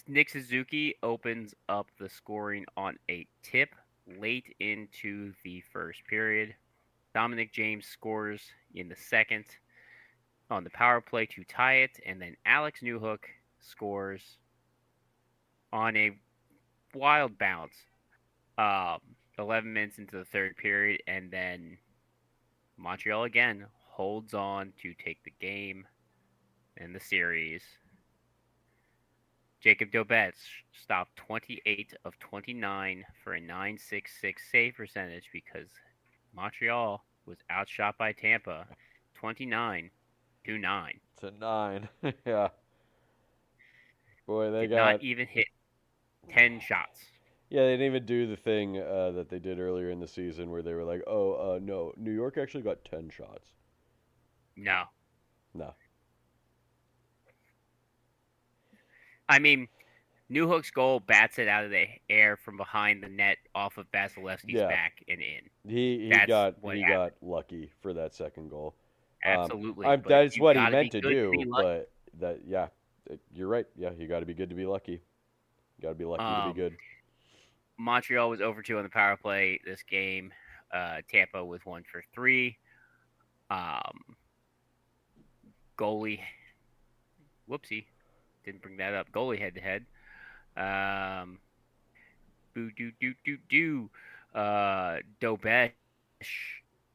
S2: Nick Suzuki opens up the scoring on a tip late into the first period. Dominic James scores in the second on the power play to tie it, and then Alex Newhook scores on a wild bounce 11 minutes into the third period, and then Montreal again holds on to take the game and the series. Jacob Dobesh stopped 28 of 29 for a 9.66 save percentage because Montreal was outshot by Tampa 29-9.
S1: To 9. Yeah. Boy, they
S2: Did
S1: got.
S2: not even hit 10 shots.
S1: Yeah, they didn't even do the thing that they did earlier in the season where they were like, "Oh, no, New York actually got 10 shots."
S2: No.
S1: No.
S2: I mean, Newhook's goal bats it out of the air from behind the net off of Vasilevsky's
S1: Yeah.
S2: back and in.
S1: He
S2: That's
S1: got
S2: what
S1: he
S2: happened.
S1: got lucky for that second goal.
S2: Absolutely, but
S1: That's
S2: you
S1: what he
S2: got to
S1: meant
S2: be
S1: to
S2: good to be
S1: do,
S2: lucky.
S1: but you're right. Yeah, you got to be good to be lucky. You got to be lucky to be good.
S2: Montreal was over 2 on the power play this game. Tampa was 1 for 3. Goalie, whoopsie, didn't bring that up. Goalie head to head. Boo doo doo doo doo. Dobesh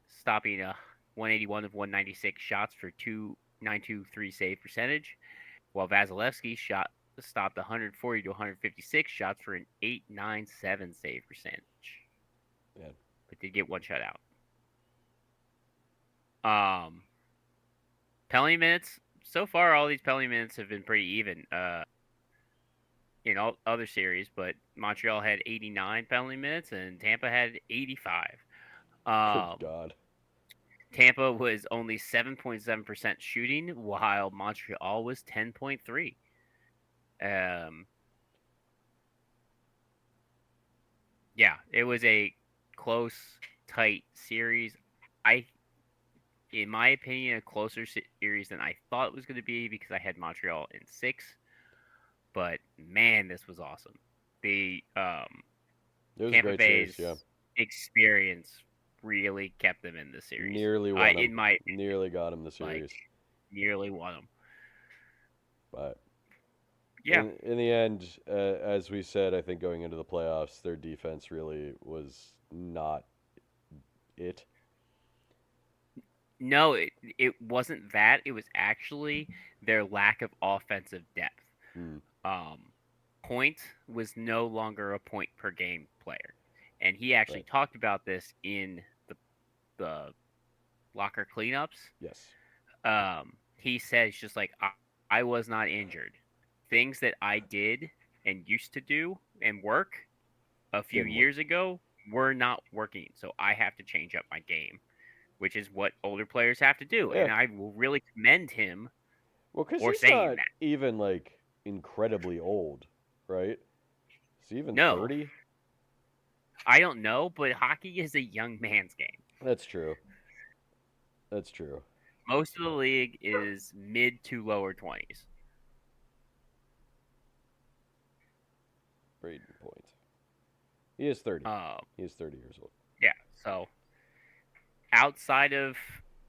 S2: stopping 181 of 196 shots for 2.923 save percentage, while Vasilevsky stopped 140 to 156 shots for an 8.97 save percentage.
S1: Yeah.
S2: But did get one shutout. Penalty minutes. So far, all these penalty minutes have been pretty even. In all other series, but Montreal had 89 penalty minutes and Tampa had 85.
S1: Good God.
S2: Tampa was only 7.7% shooting, while Montreal was 10.3. Yeah, it was a close, tight series. In my opinion, a closer series than I thought it was going to be because I had Montreal in 6. But man, this was awesome. The
S1: It was a
S2: Tampa
S1: great
S2: Bay's
S1: series, yeah.
S2: experience really kept them in the series.
S1: Nearly won him.
S2: In my opinion,
S1: Nearly got him the series.
S2: nearly won them.
S1: But
S2: Yeah.
S1: in the end, as we said, I think going into the playoffs, their defense really was not it.
S2: No, it wasn't that. It was actually their lack of offensive depth. Point was no longer a point per game player, and he actually talked about this in the locker cleanups.
S1: Yes.
S2: He says just like I was not injured. Things that I did and used to do and work a few years ago were not working, so I have to change up my game, which is what older players have to do.
S1: Yeah.
S2: And I will really commend him
S1: because
S2: for
S1: he's
S2: saying
S1: not
S2: that.
S1: even like incredibly old, right? Is he even
S2: No.
S1: 30?
S2: I don't know, but hockey is a young man's game.
S1: That's true. That's true.
S2: Most of the league is mid to lower 20s.
S1: Braden Point. He is 30. He is 30 years old.
S2: Yeah, so outside of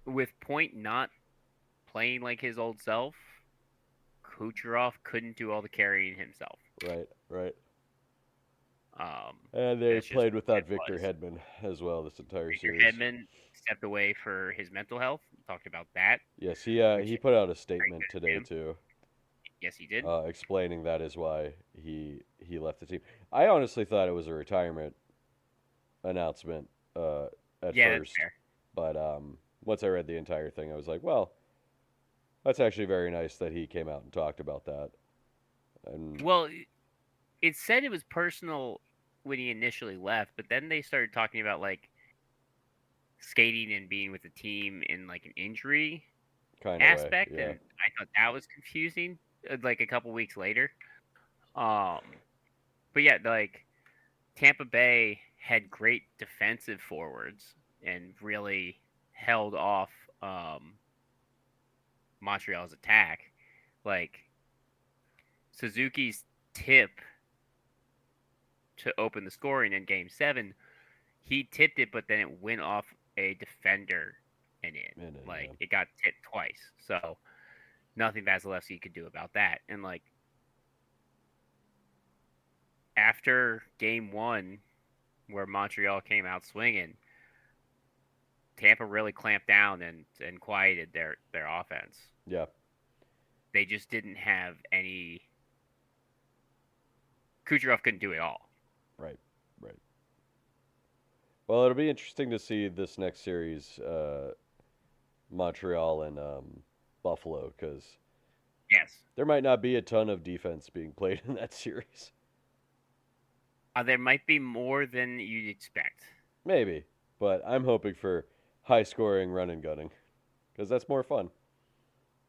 S2: with Point not playing like his old self, Kucherov couldn't do all the carrying himself.
S1: Right. And they played without Victor
S2: was.
S1: Hedman as well this entire
S2: Victor
S1: series.
S2: Hedman stepped away for his mental health. We talked about that.
S1: Yes, he put out a statement today too.
S2: Yes, he did.
S1: Explaining that is why he left the team. I honestly thought it was a retirement announcement at
S2: that's fair.
S1: But once I read the entire thing, I was like, well, that's actually very nice that he came out and talked about that. And
S2: well, it said it was personal when he initially left, but then they started talking about like skating and being with the team in like an injury
S1: kind of
S2: aspect,
S1: way, yeah.
S2: and I thought that was confusing. Like a couple weeks later, but yeah, like Tampa Bay had great defensive forwards and really held off Montreal's attack. Like Suzuki's tip to open the scoring in Game 7, he tipped it, but then it went off a defender and in. It got tipped twice. So nothing Vasilevsky could do about that. And like after Game 1, where Montreal came out swinging, Tampa really clamped down and quieted their offense.
S1: Yeah.
S2: They just didn't have any. Kucherov couldn't do it all.
S1: Right. Well, it'll be interesting to see this next series, Montreal and Buffalo, because there might not be a ton of defense being played in that series.
S2: There might be more than you'd expect.
S1: Maybe, but I'm hoping for high-scoring run and gunning, because that's more fun.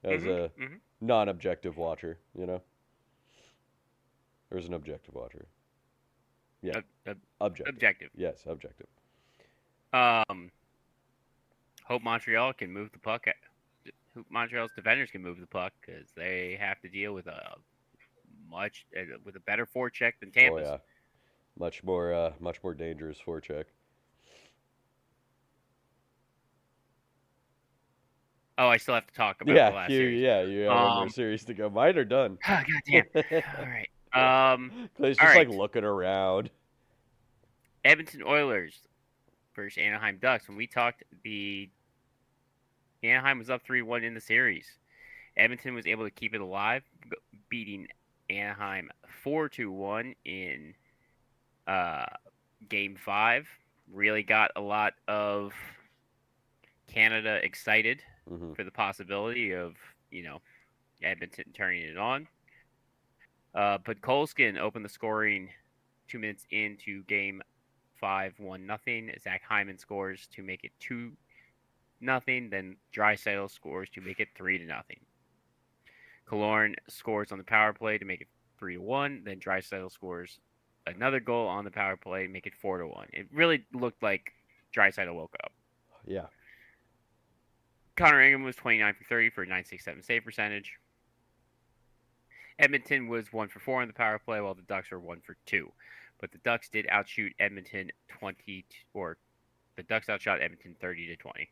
S1: as a
S2: Mm-hmm.
S1: non-objective watcher, you know, or as an objective watcher. Yeah, objective.
S2: Objective.
S1: Yes, objective.
S2: Um, hope Montreal can move the puck. Hope Montreal's defenders can move the puck because they have to deal with with a better forecheck than
S1: Oh
S2: Tampa's.
S1: yeah, much more dangerous forecheck.
S2: Oh, I still have to talk about the
S1: Yeah,
S2: last series.
S1: you have one more series to go. Mine are done.
S2: God damn. All right.
S1: Clay's
S2: All
S1: just like
S2: right.
S1: looking around.
S2: Edmonton Oilers versus Anaheim Ducks. When we talked, Anaheim was up 3-1 in the series. Edmonton was able to keep it alive, beating Anaheim 4-1 in Game 5. Really got a lot of Canada excited for the possibility of, Edmonton turning it on. But Kolskin opened the scoring 2 minutes into Game 5, 1-0. Zach Hyman scores to make it 2-0. Then Draisaitl scores to make it 3-0. Killorn scores on the power play to make it 3-1. Then Draisaitl scores another goal on the power play to make it 4-1. It really looked like Draisaitl woke up.
S1: Yeah.
S2: Connor Ingram was 29 for 30 for a .967 save percentage. Edmonton was 1 for 4 on the power play, while the Ducks were 1 for 2. But the Ducks did outshoot Edmonton the Ducks outshot Edmonton 30-20.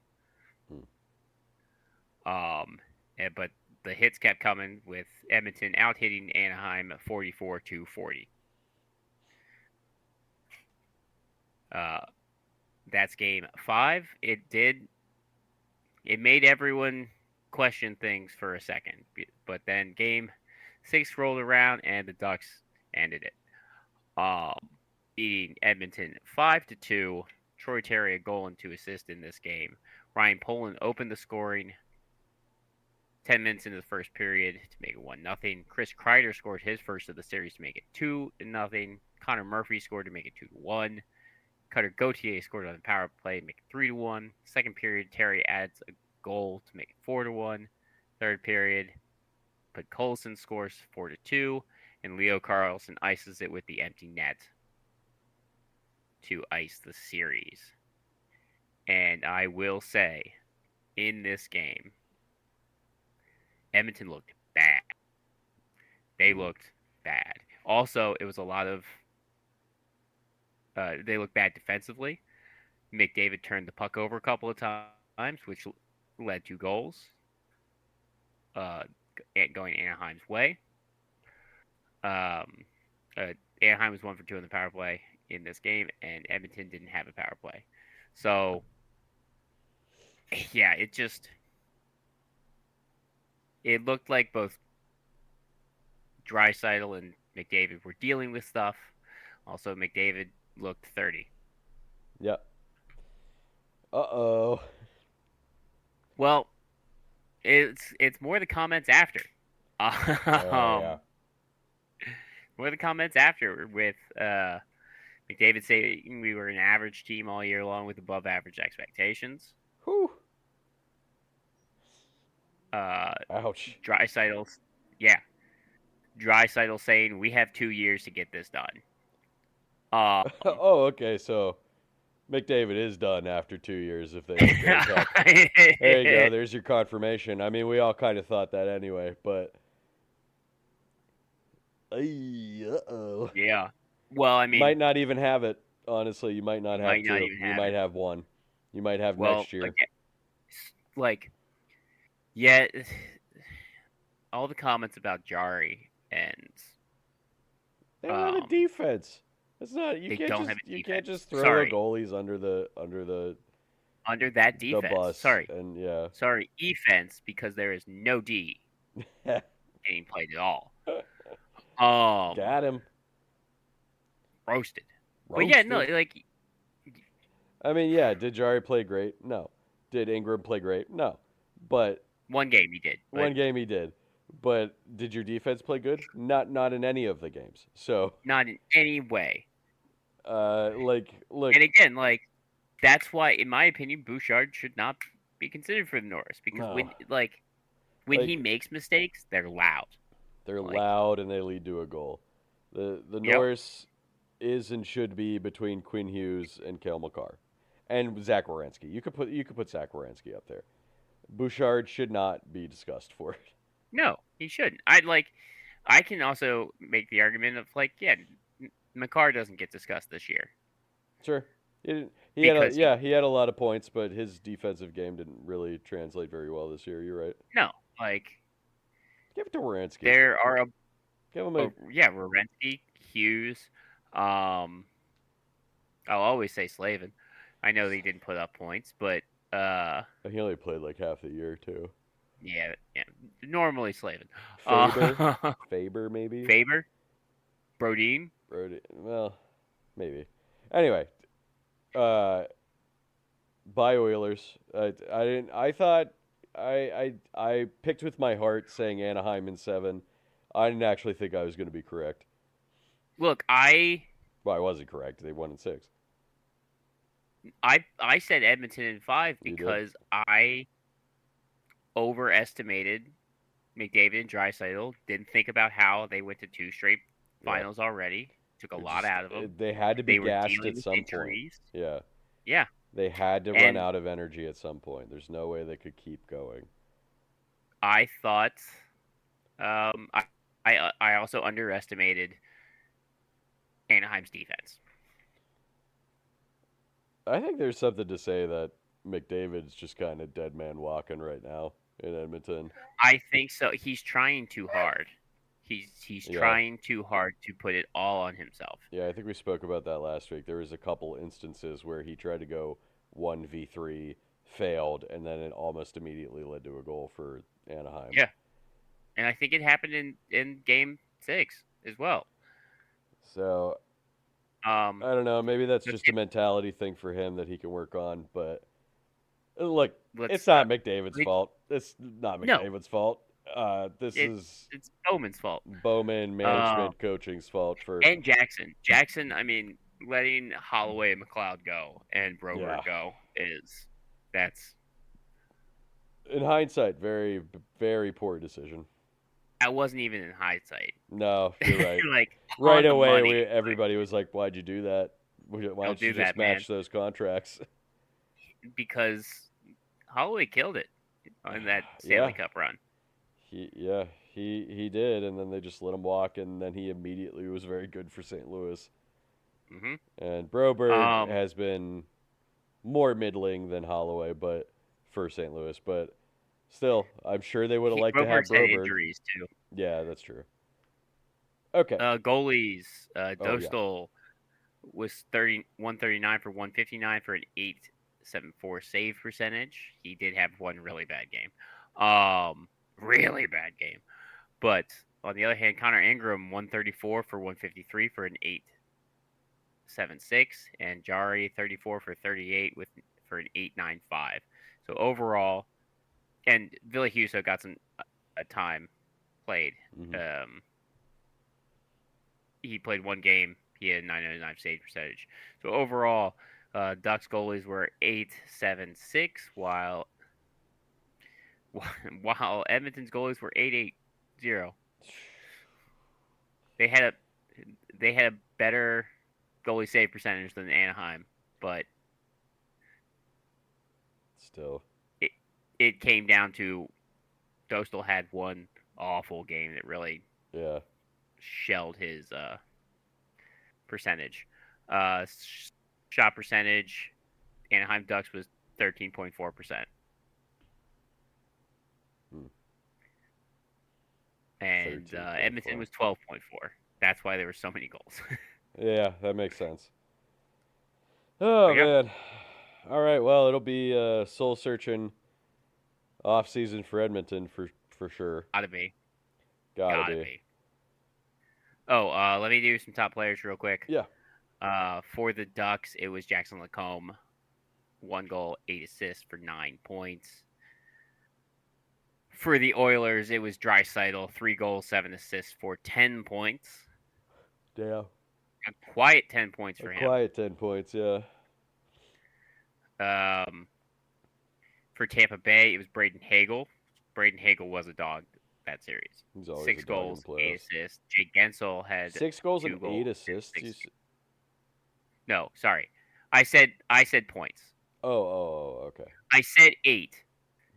S2: But the hits kept coming with Edmonton out hitting Anaheim 44-40. That's Game 5. It made everyone question things for a second, but then Game 6 rolled around and the Ducks ended it. Beating Edmonton 5-2. Troy Terry a goal and 2 assists in this game. Ryan Poland opened the scoring 10 minutes into the first period to make it 1-0. Chris Kreider scored his first of the series to make it 2-0. Connor Murphy scored to make it 2-1. Cutter Gauthier scored on the power play to make it 3-1. Second period, Terry adds a goal to make it 4-1. Third period, but Colson scores 4-2, and Leo Carlson ices it with the empty net to ice the series. And I will say, in this game, Edmonton looked bad. They looked bad. Also, it was a lot of... they looked bad defensively. McDavid turned the puck over a couple of times, which led to goals going Anaheim's way. Anaheim was 1 for 2 on the power play in this game, and Edmonton didn't have a power play. So, yeah, it looked like both Draisaitl and McDavid were dealing with stuff. Also, McDavid looked 30.
S1: Yep. Uh-oh.
S2: Well, it's more the comments after.
S1: Yeah.
S2: More the comments after with McDavid saying we were an average team all year long with above average expectations.
S1: Whew. Ouch.
S2: Draisaitl saying we have 2 years to get this done.
S1: Oh, okay. So McDavid is done after 2 years if they win the Cup. There you go. There's your confirmation. I mean, we all kind of thought that anyway, but uh-oh.
S2: Yeah. Well, I mean,
S1: might not even have it. Honestly, you might not have
S2: might
S1: two.
S2: not even
S1: You
S2: have
S1: might
S2: it.
S1: have one. You might have
S2: well,
S1: next year.
S2: Yeah, all the comments about Jari and
S1: They don't have a defense. It's not. You
S2: They
S1: can't
S2: don't
S1: just.
S2: have a
S1: You can't
S2: defense.
S1: just throw
S2: Sorry.
S1: the goalies under the
S2: that
S1: the
S2: defense.
S1: bus.
S2: Sorry,
S1: And yeah.
S2: defense, because there is no D getting played at all.
S1: Got him.
S2: Roasted. But yeah, no, like
S1: I mean, yeah. Did Jari play great? No. Did Ingram play great? No. But
S2: one game he did.
S1: one game he did. But did your defense play good? Not in any of the games. So
S2: Not in any way.
S1: look.
S2: And again, that's why, in my opinion, Bouchard should not be considered for the Norris because
S1: No.
S2: when When
S1: Like,
S2: he makes mistakes, they're loud.
S1: they're
S2: Like,
S1: loud and they lead to a goal. The
S2: yep.
S1: Norris is and should be between Quinn Hughes and Kale McCarr, and Zach Wierenski. You could put Zach Wierenski up there. Bouchard should not be discussed for it.
S2: No, he shouldn't. I can also make the argument of like, yeah, McCarr doesn't get discussed this year
S1: Sure. He had
S2: because
S1: he had a lot of points, but his defensive game didn't really translate very well this year. You're right.
S2: no, like
S1: Give it to Wierenski.
S2: there are
S1: Give him a
S2: yeah, Wierenski, Hughes. I'll always say Slavin. I know they didn't put up points, but
S1: he only played like half the year too.
S2: yeah, normally Slavin.
S1: Faber maybe.
S2: Faber, Brodeen.
S1: Well, maybe. Anyway, by Oilers. I didn't. I thought I picked with my heart saying Anaheim in 7. I didn't actually think I was going to be correct.
S2: Look,
S1: Well, I wasn't correct. They won in 6.
S2: I said Edmonton in 5
S1: You did?
S2: because I overestimated McDavid and Draisaitl. Didn't think about how they went to 2 straight
S1: Yeah.
S2: finals already. Took a lot out of them.
S1: They had to be
S2: They were
S1: gassed
S2: dealing
S1: at
S2: with
S1: some
S2: injuries.
S1: point. Yeah.
S2: Yeah.
S1: They had to run
S2: And
S1: out of energy at some point. There's no way they could keep going.
S2: I thought, I also underestimated Anaheim's defense.
S1: I think there's something to say that McDavid's just kind of dead man walking right now in Edmonton.
S2: I think so. He's trying too hard. He's
S1: Yeah.
S2: trying too hard to put it all on himself.
S1: Yeah, I think we spoke about that last week. There was a couple instances where he tried to go 1v3, failed, and then it almost immediately led to a goal for Anaheim.
S2: Yeah. And I think it happened in game 6 as well.
S1: So I don't know. Maybe that's
S2: let's
S1: just a mentality thing for him that he can work on. But look,
S2: let's
S1: it's not McDavid's
S2: we-
S1: fault. It's not
S2: No.
S1: McDavid's fault. This is
S2: it's Bowman's fault.
S1: Bowman management coaching's fault for
S2: And Jackson. Jackson, I mean, letting Holloway and McLeod go and Broberg
S1: Yeah.
S2: go that's
S1: in hindsight, very very poor decision.
S2: that wasn't even in hindsight.
S1: No, you're right.
S2: Like
S1: Right
S2: on the
S1: away,
S2: money,
S1: everybody was like, "Why'd you do that? Why
S2: Don't
S1: don't you
S2: do
S1: just
S2: that, man."
S1: match those contracts?"
S2: because Holloway killed it on that Stanley Cup run.
S1: He did, and then they just let him walk, and then he immediately was very good for St. Louis.
S2: Hmm.
S1: And Broberg
S2: Um,
S1: has been more middling than Holloway, but for St. Louis, but still, I'm sure they would have liked to have
S2: Broberg's had
S1: Broberg.
S2: injuries too.
S1: Yeah, that's true. Okay.
S2: Goalies,
S1: yeah.
S2: Dostal was 139 for 159 for an 8.74 save percentage. He did have one really bad game. Really bad game. But on the other hand, Connor Ingram 134 for 153 for an 8.76 and Jari 34 for 38 for an 8.95. So overall, and Ville Husso got some time played.
S1: Mhm.
S2: He played one game. He had a 909 save percentage. So overall, Ducks goalies were 8.76, while Edmonton's goalies were 8.80. They had a better goalie save percentage than Anaheim, but
S1: Still.
S2: it came down to Dostal had one awful game that really
S1: Yeah.
S2: shelled his percentage. Shot percentage, Anaheim Ducks was 13.4%. And Edmonton was 12.4. That's why there were so many goals.
S1: Yeah, that makes sense. Oh, man. All right, well, it'll be soul searching off season for Edmonton for sure.
S2: Gotta be.
S1: Gotta be.
S2: Oh, let me do some top players real quick.
S1: Yeah.
S2: For the Ducks, it was Jackson Lacombe. 1 goal, 8 assists for 9 points. For the Oilers, it was Draisaitl. 3 goals, 7 assists for 10 points.
S1: Damn.
S2: A quiet 10 points for him.
S1: Quiet 10 points, yeah.
S2: For Tampa Bay, it was Braden Hagel. Braden Hagel was a dog that series.
S1: He's always
S2: 6
S1: a dog in
S2: goals,
S1: the
S2: 8
S1: playoffs.
S2: assists. Jake Gensel had
S1: 6 goals
S2: 2
S1: and
S2: goals.
S1: 8
S2: and
S1: assists.
S2: 6 No, sorry. I said points.
S1: Okay.
S2: I said 8.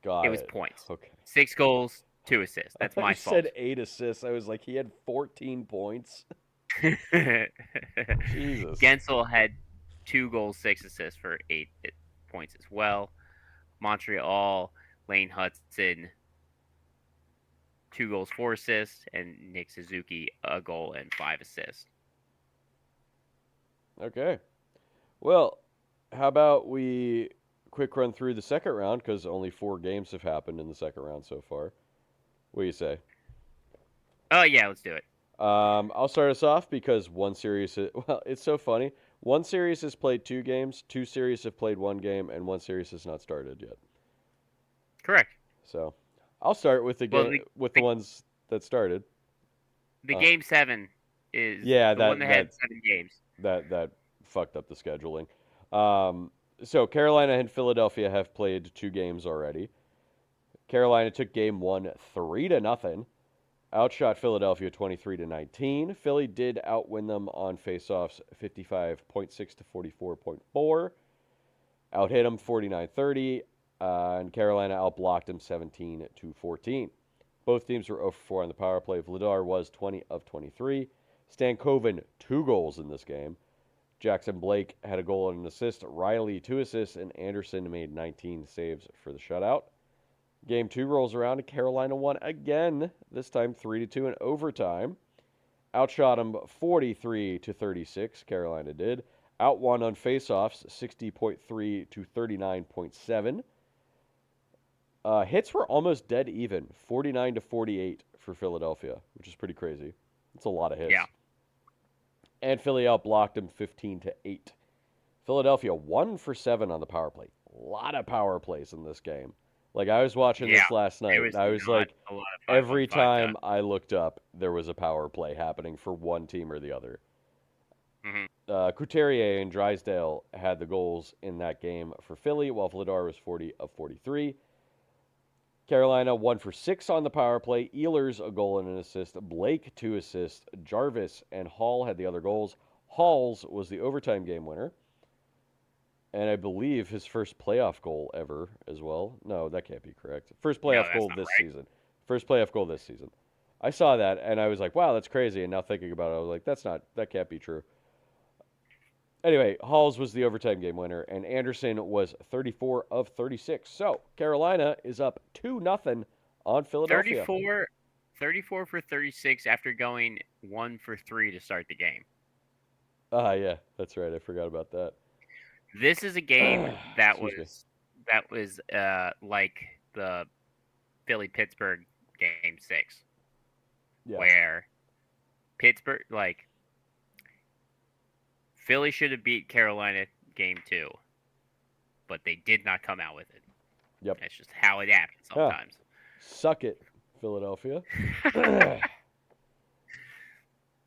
S1: Got
S2: It was
S1: it.
S2: points.
S1: Okay.
S2: 6 goals, 2 assists. That's
S1: I thought
S2: my
S1: you
S2: fault.
S1: said 8 assists. I was like, he had 14 points. Jesus.
S2: Gensel had 2 goals, 6 assists for 8 points as well. Montreal, Lane Hudson, 2 goals, 4 assists, and Nick Suzuki, a goal and 5 assists.
S1: Okay. Well, how about we quick run through the second round because only 4 games have happened in the second round so far. What do you say?
S2: Oh, yeah, let's do it.
S1: I'll start us off because one series. Well, it's so funny. One series has played 2 games, 2 series have played 1 game, and 1 series has not started yet.
S2: Correct.
S1: So, I'll start with the
S2: Well,
S1: game with the ones that started.
S2: The game 7 is
S1: Yeah,
S2: the one that had 7 games.
S1: That fucked up the scheduling. So Carolina and Philadelphia have played 2 games already. Carolina took game 1 3-0. Outshot Philadelphia 23-19. Philly did outwin them on faceoffs 55.6 to 44.4. Outhit them 49-30, and Carolina outblocked them 17-14. Both teams were 0 for 4 on the power play. Vladar was 20 of 23. Stankoven 2 goals in this game. Jackson Blake had a goal and an assist. Riley 2 assists, and Anderson made 19 saves for the shutout. Game 2 rolls around and Carolina won again, this time 3-2 in overtime. Outshot them 43-36, Carolina did. Outwon on faceoffs 60.3 to 39.7. Hits were almost dead even, 49-48 for Philadelphia, which is pretty crazy. It's a lot of hits.
S2: Yeah.
S1: And Philly outblocked them 15-8. Philadelphia 1 for 7 on the power play. A lot of power plays in this game. Like, I was watching this last night, and I was like, every time I looked up, there was a power play happening for one team or the other.
S2: Mm-hmm.
S1: Couturier and Drysdale had the goals in that game for Philly, while Vladar was 40 of 43. Carolina 1 for 6 on the power play. Ehlers a goal and an assist. Blake 2 assists. Jarvis and Hall had the other goals. Halls was the overtime game winner. And I believe his first playoff goal ever as well. No, that can't be correct. First playoff goal this season. First playoff goal this season. I saw that and I was like, wow, that's crazy. And now thinking about it, I was like, that can't be true. Anyway, Halls was the overtime game winner, and Anderson was 34 of 36. So Carolina is up 2-0 on Philadelphia.
S2: 34 for 36 after going 1 for 3 to start the game.
S1: Yeah, that's right. I forgot about that.
S2: This is a game that was like the Philly-Pittsburgh game 6, where Pittsburgh, like, Philly should have beat Carolina game 2, but they did not come out with it.
S1: Yep.
S2: That's just how it happens sometimes.
S1: Suck it, Philadelphia.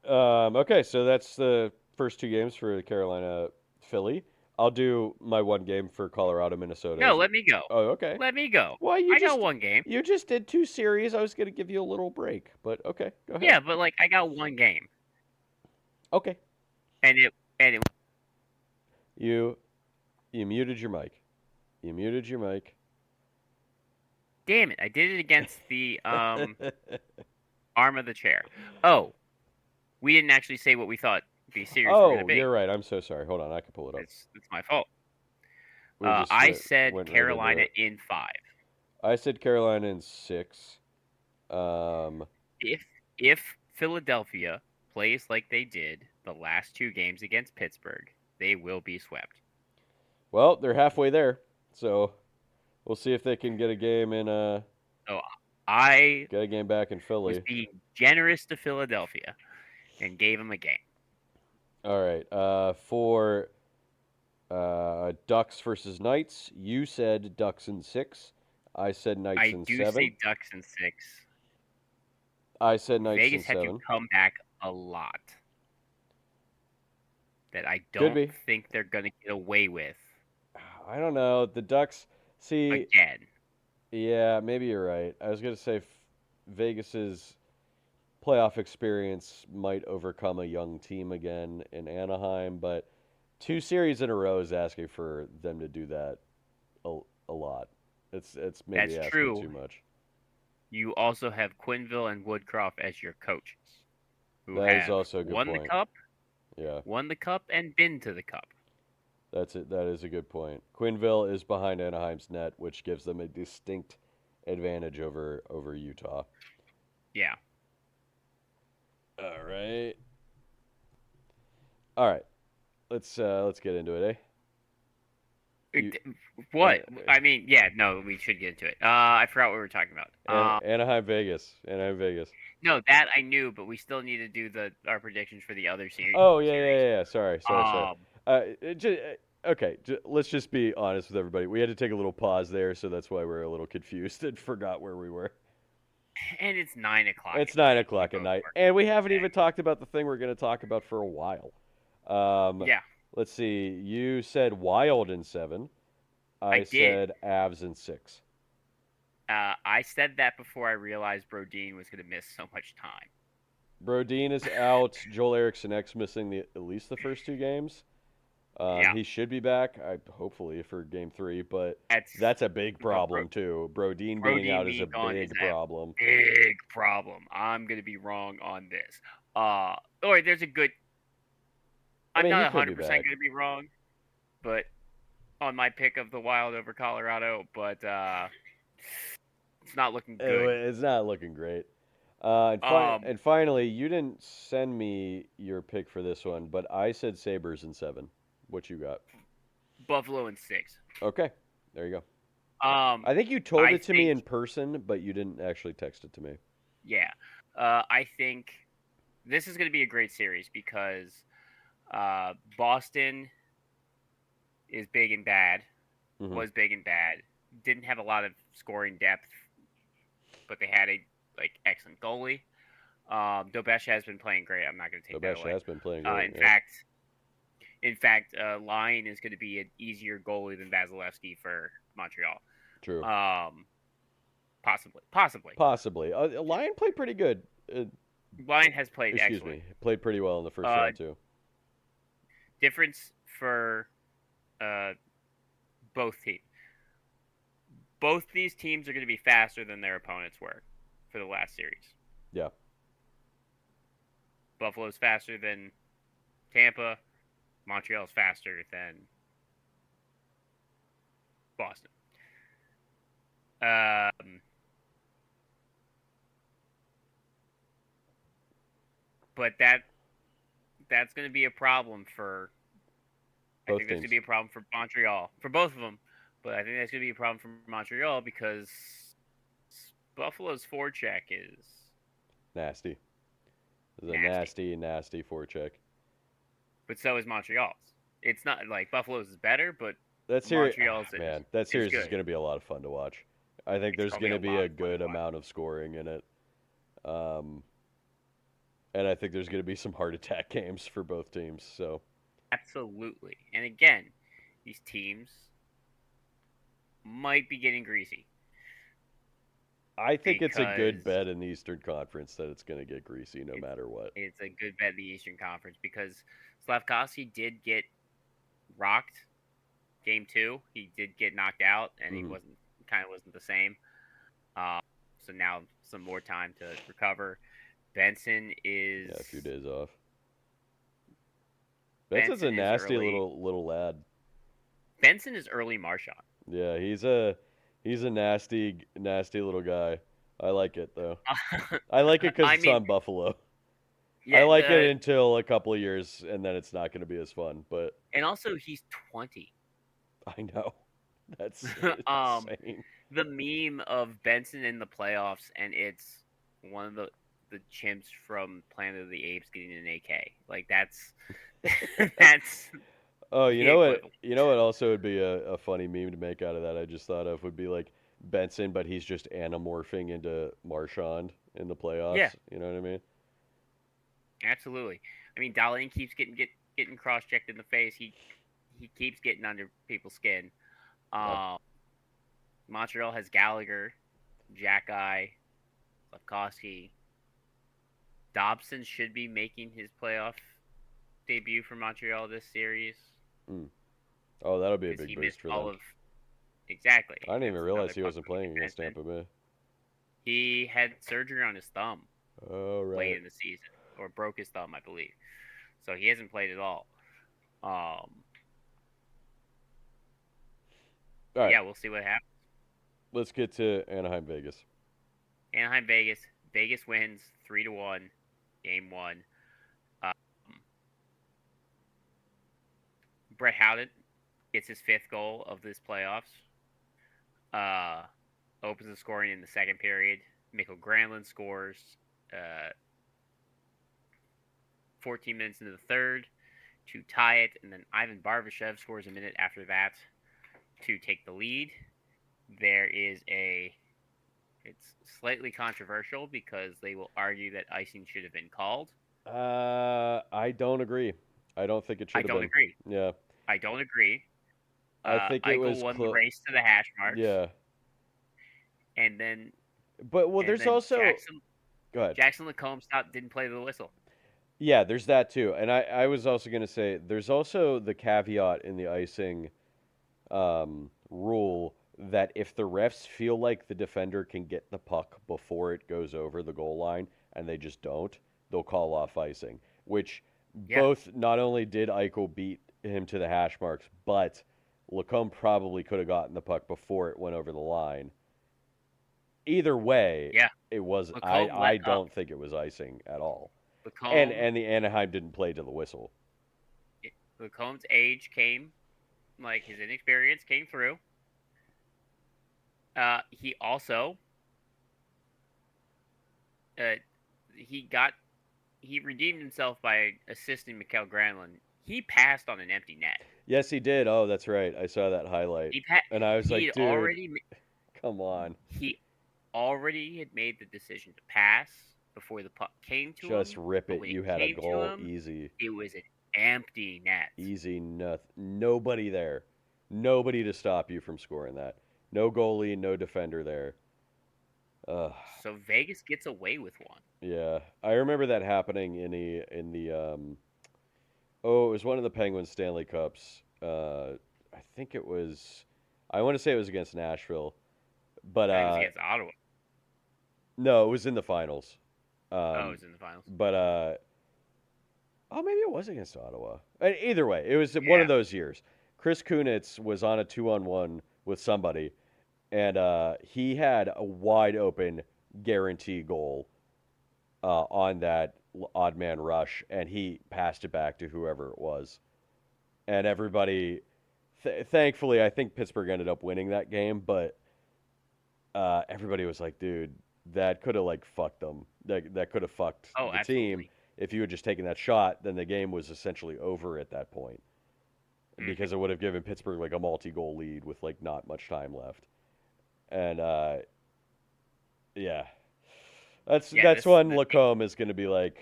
S1: Okay, so that's the first 2 games for Carolina-Philly. I'll do my 1 game for Colorado-Minnesota.
S2: No, let me go.
S1: Oh, okay.
S2: Let me go.
S1: Well,
S2: I got 1 game.
S1: You just did 2 series. I was going to give you a little break, but okay, go ahead.
S2: Yeah, but like I got 1 game.
S1: Okay.
S2: And it
S1: You muted your mic. You muted your mic.
S2: Damn it! I did it against the arm of the chair. Oh, we didn't actually say what we thought the series were going to be.
S1: You're right. I'm so sorry. Hold on, I can pull it up.
S2: It's my fault. I said Carolina in 5.
S1: I said Carolina in 6.
S2: If Philadelphia plays like they did the last 2 games against Pittsburgh, they will be swept.
S1: Well, they're halfway there, so we'll see if they can get a game in. Get a game back in Philly.
S2: Was being generous to Philadelphia and gave them a game.
S1: All right. For Ducks versus Knights, you said Ducks in 6. I said Knights in 7.
S2: I do say Ducks in 6.
S1: I said Knights in 7.
S2: Vegas had to come back a lot. That I don't think they're going to get away with.
S1: I don't know. The Ducks, see...
S2: Again.
S1: Yeah, maybe you're right. I was gonna say Vegas's playoff experience might overcome a young team again in Anaheim, but two series in a row is asking for them to do that a, a lot. It's
S2: That's
S1: maybe asking
S2: true.
S1: too much.
S2: You also have Quinville and Woodcroft as your coaches, who
S1: That is
S2: have
S1: also a good
S2: won the
S1: point.
S2: cup,
S1: Yeah,
S2: and been to the cup.
S1: that's it. That is a good point. Quinville is behind Anaheim's net, which gives them a distinct advantage over Utah.
S2: Yeah.
S1: All right. All right. Let's get into it, eh? You,
S2: What?
S1: uh,
S2: I mean, yeah, no, we should get into it. I forgot what we were talking about.
S1: Anaheim Vegas. Anaheim Vegas.
S2: No, that I knew, but we still need to do our predictions for the other
S1: Oh yeah,
S2: series.
S1: yeah, yeah. Sorry.
S2: Um,
S1: Okay, let's just be honest with everybody. We had to take a little pause there, so that's why we're a little confused and forgot where we were.
S2: and it's 9 o'clock
S1: It's
S2: at
S1: nine
S2: night. We
S1: o'clock at
S2: both
S1: night,
S2: work
S1: and we haven't
S2: today.
S1: even talked about the thing we're going to talk about for a while. Um,
S2: Yeah,
S1: let's see. You said Wild in 7.
S2: I
S1: I
S2: did.
S1: said Avs in 6.
S2: I said that before I realized Brodeen was going to miss so much time.
S1: Brodeen is out. Joel Eriksson X missing at least the first 2 games.
S2: Yeah,
S1: He should be back, hopefully for Game 3, but
S2: that's
S1: that's a big
S2: no,
S1: problem too. Brodeen being
S2: Brodeen
S1: out is a
S2: being gone is
S1: big
S2: a
S1: problem.
S2: big problem. I'm going to be wrong on this. Or there's a good.
S1: I
S2: I'm
S1: mean, he
S2: not
S1: could be
S2: 100%
S1: back.
S2: going to be wrong, but on my pick of the Wild over Colorado, but it's not looking good.
S1: It's not looking great.
S2: Um,
S1: And finally, you didn't send me your pick for this one, but I said Sabres in 7. What you got?
S2: Buffalo in 6.
S1: Okay, there you go.
S2: Um,
S1: I think you told
S2: I
S1: it to me
S2: think
S1: in person, but you didn't actually text it to me.
S2: yeah. I think this is going to be a great series because Boston is big and bad.
S1: Hmm.
S2: Was big and bad. Didn't have a lot of scoring depth, but they had a excellent goalie. Dobesh has been playing great. I'm not going to take that
S1: Dobesh
S2: away.
S1: has been playing great.
S2: In
S1: Yeah,
S2: fact, Lyon is going to be an easier goalie than Vasilevsky for Montreal.
S1: true.
S2: Possibly.
S1: Possibly. Lion played pretty good.
S2: Lyon has played
S1: Excuse
S2: excellent.
S1: me. Played pretty well in the first round too.
S2: Difference for both teams. Both these teams are going to be faster than their opponents were for the last series.
S1: Yeah.
S2: Buffalo's faster than Tampa. Montreal's faster than Boston. But that's going to be a problem for.
S1: Both
S2: I think that's going
S1: teams.
S2: to be a problem for Montreal, for both of them. But I think that's going to be a problem for Montreal because Buffalo's forecheck is
S1: Nasty. This is a nasty forecheck.
S2: But so is Montreal's. It's not like Buffalo's is better, but
S1: That series,
S2: Montreal's
S1: man, that
S2: is
S1: series is
S2: good.
S1: going to be a lot of fun to watch. I think
S2: It's
S1: there's
S2: gonna be
S1: going
S2: a
S1: to be
S2: lot
S1: a
S2: of fun
S1: good
S2: to watch.
S1: amount of scoring in it. And I think there's going to be some heart attack games for both teams. So
S2: Absolutely. And again, these teams might be getting greasy.
S1: I think it's a good
S2: Because
S1: bet in the Eastern Conference that it's going to get greasy no matter what.
S2: it's a good bet in the Eastern Conference because Slavkovsky did get rocked game 2. He did get knocked out, and he
S1: Mhm.
S2: wasn't the same. So now some more time to recover. Benson is
S1: Yeah, a few days off. Benson's a
S2: Benson is
S1: nasty
S2: early.
S1: little lad.
S2: Benson is early Marchand.
S1: Yeah, he's a nasty little guy. I like it though. I like it because
S2: I
S1: it's
S2: mean,
S1: on Buffalo. I
S2: yeah,
S1: like it until a couple of years, and then it's not going to be as fun. But
S2: and also he's 20.
S1: I know that's
S2: um,
S1: insane.
S2: the meme of Benson in the playoffs, and it's one of the chimps from Planet of the Apes getting an AK. Like that's that's
S1: Oh,
S2: the equivalent.
S1: You know what? Also would be a funny meme to make out of that. I just thought of would be like Benson, but he's just anamorphing into Marchand in the
S2: Yeah,
S1: playoffs. You know what I mean?
S2: absolutely. I mean, Dahlin keeps getting cross checked in the face. He keeps getting under people's skin.
S1: Yeah.
S2: Um, Montreal has Gallagher, Jack-Eye, Slavkovsky. Dobson should be making his playoff debut for Montreal this series
S1: Mm. Oh, that'll be a
S2: because
S1: big
S2: he
S1: boost
S2: missed
S1: for
S2: all
S1: them.
S2: of. Exactly.
S1: I didn't even
S2: That's
S1: realize
S2: another
S1: he
S2: plus
S1: wasn't
S2: for the
S1: playing against
S2: defenseman.
S1: Tampa Bay.
S2: He had surgery on his thumb
S1: Oh,
S2: late
S1: right.
S2: in the season, or broke his thumb, I believe. So he hasn't played at all.
S1: All right.
S2: Yeah, we'll see what happens.
S1: Let's get to Anaheim, Vegas.
S2: Anaheim, Vegas. Vegas wins 3-1, game one. Um, Brett Howden gets his 5th goal of this playoffs. Opens the scoring in the second period. Mikko Granlund scores 14 minutes into the third to tie it, and then Ivan Barbashev scores a minute after that to take the lead. There is it's slightly controversial because they will argue that icing should have been called.
S1: I don't agree. I don't think it
S2: I
S1: should have
S2: don't
S1: been.
S2: agree.
S1: Yeah.
S2: I don't agree.
S1: I think it
S2: Eichel
S1: was
S2: won the race to the hash marks,
S1: Yeah.
S2: and then
S1: But well, there's also go ahead.
S2: Jackson Lacombe didn't play the whistle.
S1: Yeah, there's that too. And I was also going to say there's also the caveat in the icing rule that if the refs feel like the defender can get the puck before it goes over the goal line and they just don't, they'll call off icing, which
S2: Yeah.
S1: both not only did Eichel beat him to the hash marks, but Lacombe probably could have gotten the puck before it went over the line. Either way,
S2: Yeah.
S1: it was
S2: Lacombe
S1: I
S2: let up.
S1: don't think it was icing at all.
S2: Lacombe,
S1: And the Anaheim didn't play to the whistle.
S2: Lacombe's age came, like his inexperience came through. He also he redeemed himself by assisting Mikael Granlund. He passed on an empty net.
S1: Yes, he did. Oh, that's right. I saw that highlight. And I was like, dude, come on.
S2: He already had made the decision to pass before the puck came to him.
S1: Just rip it. You had a goal. Easy.
S2: It was an empty net.
S1: Easy. Nobody there. Nobody to stop you from scoring that. No goalie, no defender there.
S2: So Vegas gets away with one.
S1: Yeah, I remember that happening in the oh, it was one of the Penguins Stanley Cups. I think it was. I want to say it was against Nashville, but
S2: it was against Ottawa.
S1: No, it was in the finals.
S2: It was in the finals.
S1: But oh, maybe it was against Ottawa. Either way, it was one of those years. Chris Kunitz was on a 2-on-1 with somebody, and he had a wide open guarantee goal on that odd man rush, and he passed it back to whoever it was. And everybody, thankfully, I think Pittsburgh ended up winning that game, but everybody was like, dude, that could have like fucked them. That could have fucked the
S2: absolutely.
S1: team. If you had just taken that shot, then the game was essentially over at that point. Because it would have given Pittsburgh like a multi-goal lead with like not much time left. And yeah. That's when Lacombe is going to be like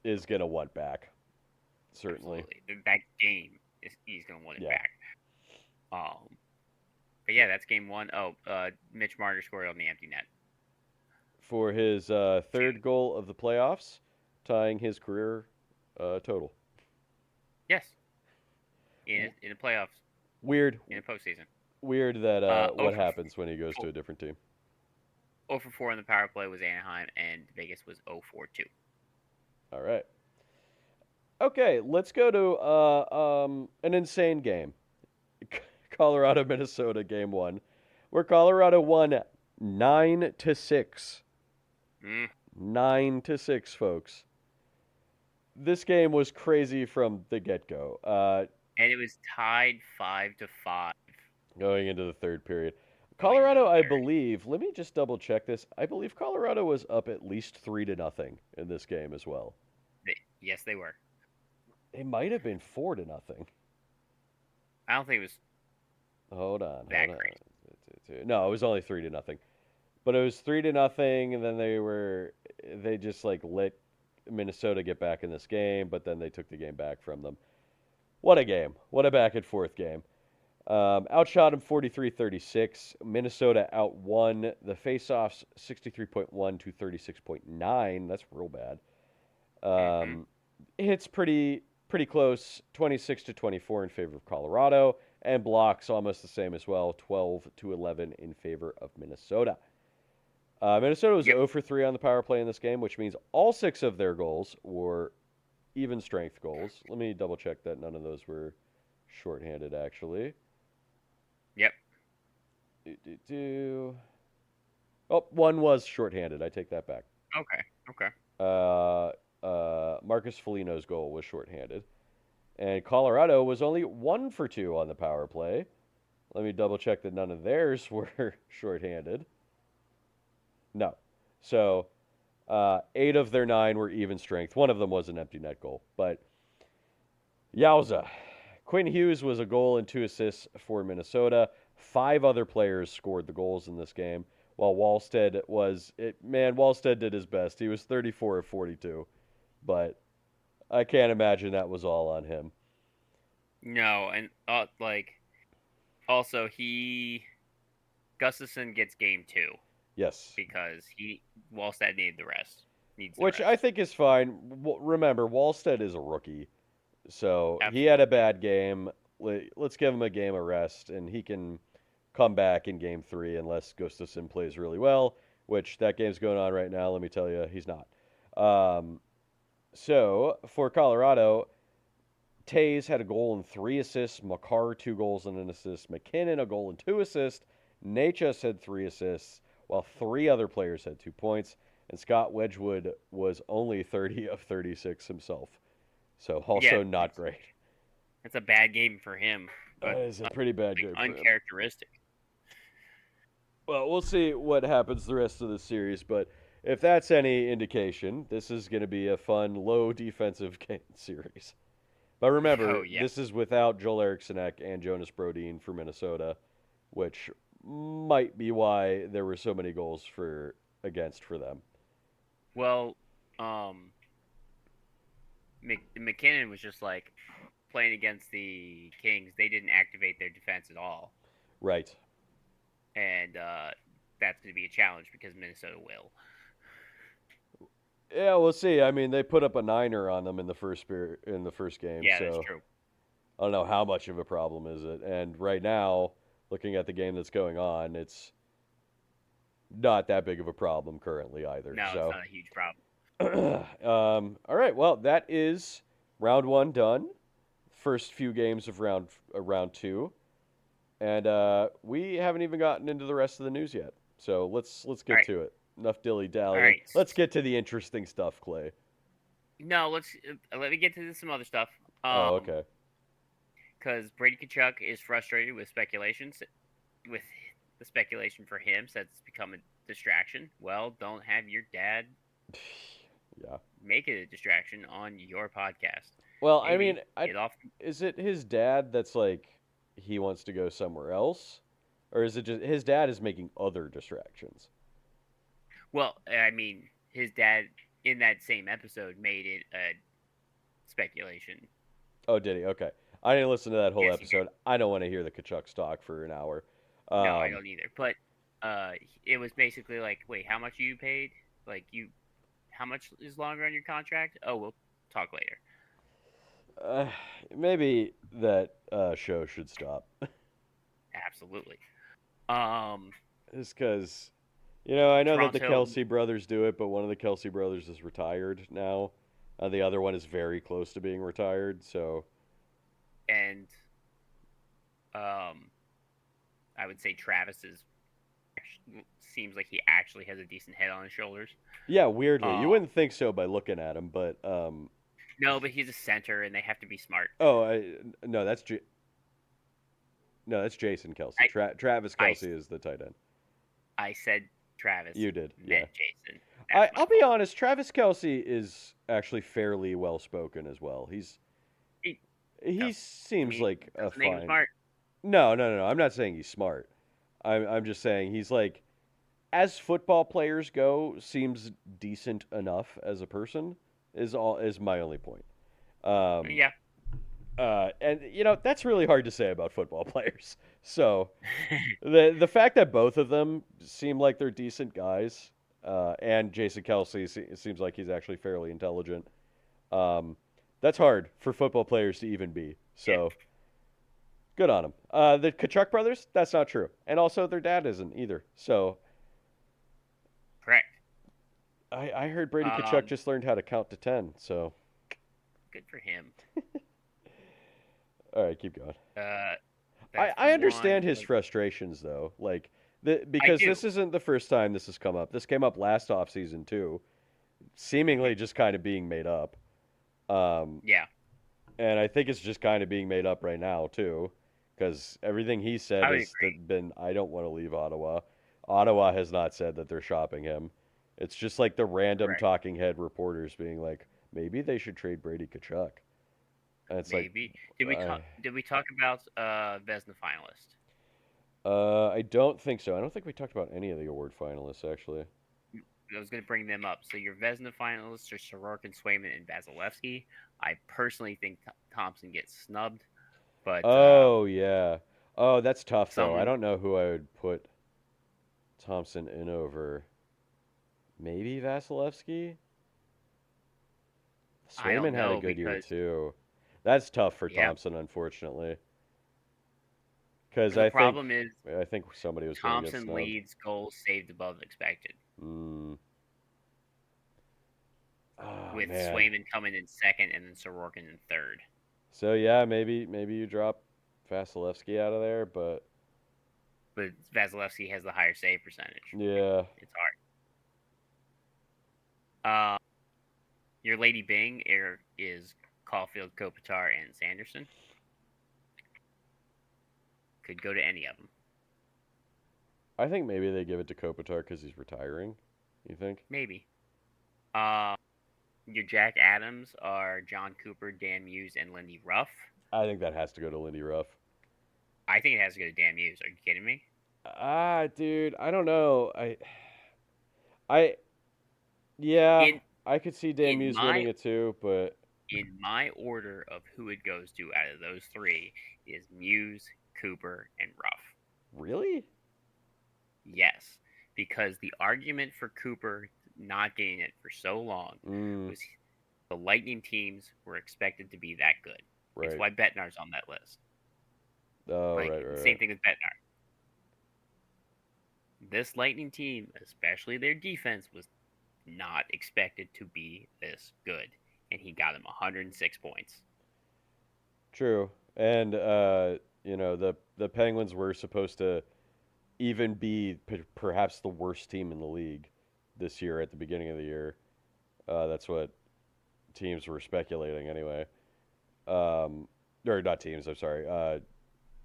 S1: is going to want back. Certainly.
S2: Absolutely. That game he's going to want it back. But yeah, that's game one. Mitch Marner scored on the empty net
S1: for his third goal of the playoffs, tying his career total.
S2: Yes. In the playoffs.
S1: Weird.
S2: In the postseason.
S1: Weird that what happens when he goes to a different team.
S2: 0 for 4 on the power play was Anaheim, and Vegas was 0 for 2.
S1: All right. Okay, let's go to an insane game. Colorado, Minnesota, game 1, where Colorado won 9-6. 9-6, folks. This game was crazy from the get-go.
S2: And it was tied 5-5
S1: going into the third period. Colorado, I believe. Let me just double check this. I believe Colorado was up at least 3-0 in this game as well.
S2: Yes, they were.
S1: They might have been 4-0.
S2: I don't think it was.
S1: Hold on.
S2: Crazy.
S1: No, it was only 3-0. But it was 3-0, and then they just like let Minnesota get back in this game, but then they took the game back from them. What a game! What a back and forth game. Outshot him 43-36. Minnesota outwon the faceoffs 63.1 to 36.9. That's real bad.
S2: Mm-hmm.
S1: Hits pretty close, 26-24 in favor of Colorado, and blocks almost the same as well, 12-11 in favor of Minnesota. Minnesota was
S2: Yep.
S1: 0 for 3 on the power play in this game, which means all 6 of their goals were even strength goals. Let me double check that none of those were shorthanded, actually.
S2: Yep.
S1: Oh, one was shorthanded. I take that back.
S2: Okay.
S1: Marcus Foligno's goal was shorthanded. And Colorado was only 1 for 2 on the power play. Let me double check that none of theirs were shorthanded. No. So 8 of their 9 were even strength. One of them was an empty net goal. But yowza. Quinn Hughes was a goal and 2 assists for Minnesota. 5 other players scored the goals in this game, while Wallstead Wallstead did his best. He was 34 of 42, but I can't imagine that was all on him.
S2: No, and also Gustafson gets game 2
S1: Yes,
S2: because Wallstead needs the rest.
S1: Which I think is fine. Remember, Wallstead is a rookie, so
S2: Absolutely.
S1: he had a bad game. Let's give him a game of rest, and he can come back in game 3 unless Gustafson plays really well, which that game's going on right now. Let me tell you, he's not. So for Colorado, Tays had a goal and 3 assists. Makar 2 goals and an assist. McKinnon a goal and 2 assists. Necas had 3 assists, while 3 other players had 2 points. And Scott Wedgwood was only 30 of 36 himself. So also not great.
S2: It's a bad game for him.
S1: That is a pretty bad game for him.
S2: Uncharacteristic.
S1: Well, we'll see what happens the rest of the series, but if that's any indication, this is going to be a fun, low defensive game series. But remember, this is without Joel Eriksson and Jonas Brodin for Minnesota, which might be why there were so many goals against for them.
S2: Well, McKinnon was just like playing against the Kings. They didn't activate their defense at all.
S1: Right.
S2: And that's going to be a challenge because Minnesota will.
S1: Yeah, we'll see. I mean, they put up a 9er on them in the first game.
S2: Yeah,
S1: so
S2: that's true.
S1: I don't know how much of a problem is it. And right now, looking at the game that's going on, it's not that big of a problem currently either.
S2: No, it's not a huge
S1: problem. All right, well, that is round 1 done. First few games of round 2. And we haven't even gotten into the rest of the news yet. So let's get to it. Enough dilly-dally.
S2: Right.
S1: Let's get to the interesting stuff, Clay.
S2: No, let me get to some other stuff.
S1: Okay.
S2: Because Brady Tkachuk is frustrated with with the speculation for him says it's become a distraction. Well, don't have your dad make it a distraction on your podcast.
S1: Well, maybe, I mean, is it his dad that's like he wants to go somewhere else? Or is it just his dad is making other distractions?
S2: Well, I mean, his dad in that same episode made it a speculation.
S1: Oh, did he? Okay. I didn't listen to that whole episode. I don't want to hear the Tkachuk talk for an hour.
S2: No, I don't either. But it was basically like, wait, how much are you paid? Like, how much is longer on your contract? Oh, we'll talk later.
S1: Maybe that show should stop.
S2: Absolutely.
S1: Just because, I know
S2: Toronto,
S1: that the Kelce brothers do it, but one of the Kelce brothers is retired now. The other one is very close to being retired, so.
S2: And I would say Travis seems like he actually has a decent head on his shoulders.
S1: Yeah, weirdly. You wouldn't think so by looking at him, but.
S2: No, but he's a center, and they have to be smart.
S1: Oh, no, that's that's Jason Kelce. Travis Kelce is the tight end.
S2: I said Travis.
S1: You did,
S2: yeah. Jason.
S1: I'll be honest. Travis Kelce is actually fairly well spoken as well. He seems like a fine.
S2: Smart.
S1: No. I'm not saying he's smart. I'm just saying he's like, as football players go, seems decent enough as a person. Is my only point.
S2: Yeah.
S1: And that's really hard to say about football players. So the fact that both of them seem like they're decent guys, and Jason Kelsey seems like he's actually fairly intelligent. Um, that's hard for football players to even be.
S2: Yeah,
S1: So good on them. The Kachuk brothers, that's not true, and also their dad isn't either. So
S2: correct.
S1: I heard Brady Kachuk
S2: Um,
S1: just learned how to count to 10. So
S2: good for him.
S1: all right, keep going.
S2: Uh,
S1: I,
S2: that's
S1: I
S2: one.
S1: understand his frustrations though, like
S2: I
S1: because
S2: do.
S1: this isn't the first time this has come up. This came up last offseason too, seemingly just kind of being made up. Um,
S2: Yeah,
S1: and I think it's just kind of being made up right now too, because everything he said
S2: I would
S1: has
S2: agree.
S1: been, I don't want to leave Ottawa. Ottawa has not said that they're shopping him. It's just like the random
S2: Correct.
S1: talking head reporters being like, maybe they should trade Brady Kachuk. And it's like,
S2: Maybe. Did we
S1: I,
S2: talk? Did we talk about Vesna finalist?
S1: I don't think so. I don't think we talked about any of the award finalists actually.
S2: I was going to bring them up. So your Vesna finalists are Sorokin, Swayman, and Vasilevsky. I personally think Thompson gets snubbed, but
S1: Oh yeah. Oh, that's tough though. I
S2: someone
S1: don't know who I would put Thompson in over. Maybe Vasilevsky.
S2: I don't
S1: Swayman had a
S2: know
S1: good year
S2: because
S1: too. That's tough for
S2: yeah,
S1: Thompson, unfortunately, because
S2: the problem is
S1: I think somebody was going to get
S2: Thompson
S1: snubbed.
S2: leads goals saved above expected,
S1: Mm. Oh
S2: with
S1: man.
S2: Swayman coming in second and then Sorokin in third.
S1: So yeah, maybe you drop Vasilevsky out of there, but
S2: But Vasilevsky has the higher save percentage.
S1: yeah,
S2: It's hard. Your Lady Bing is Caulfield, Kopitar, and Sanderson. Could go to any of them.
S1: I think maybe they give it to Kopitar because he's retiring. You think?
S2: Maybe. Uh, your Jack Adams are John Cooper, Dan Muse, and Lindy Ruff.
S1: I think that has to go to Lindy Ruff.
S2: I think it has to go to Dan Muse. Are you kidding me?
S1: Dude, I don't know. I, yeah,
S2: In
S1: I could see Dan
S2: in
S1: Muse winning
S2: my
S1: it too, but
S2: in my order of who it goes to out of those three is Muse, Cooper, and Ruff.
S1: really?
S2: Yes, because the argument for Cooper not getting it for so long
S1: Mm,
S2: was the Lightning teams were expected to be that good. It's
S1: right.
S2: why Betnar's on that list.
S1: Oh,
S2: Like
S1: right, right,
S2: same
S1: right.
S2: thing with Betnar. This Lightning team, especially their defense, was not expected to be this good, and he got him 106 points.
S1: True. And the Penguins were supposed to even be perhaps the worst team in the league this year at the beginning of the year. That's what teams were speculating anyway. Um, or not teams, I'm sorry.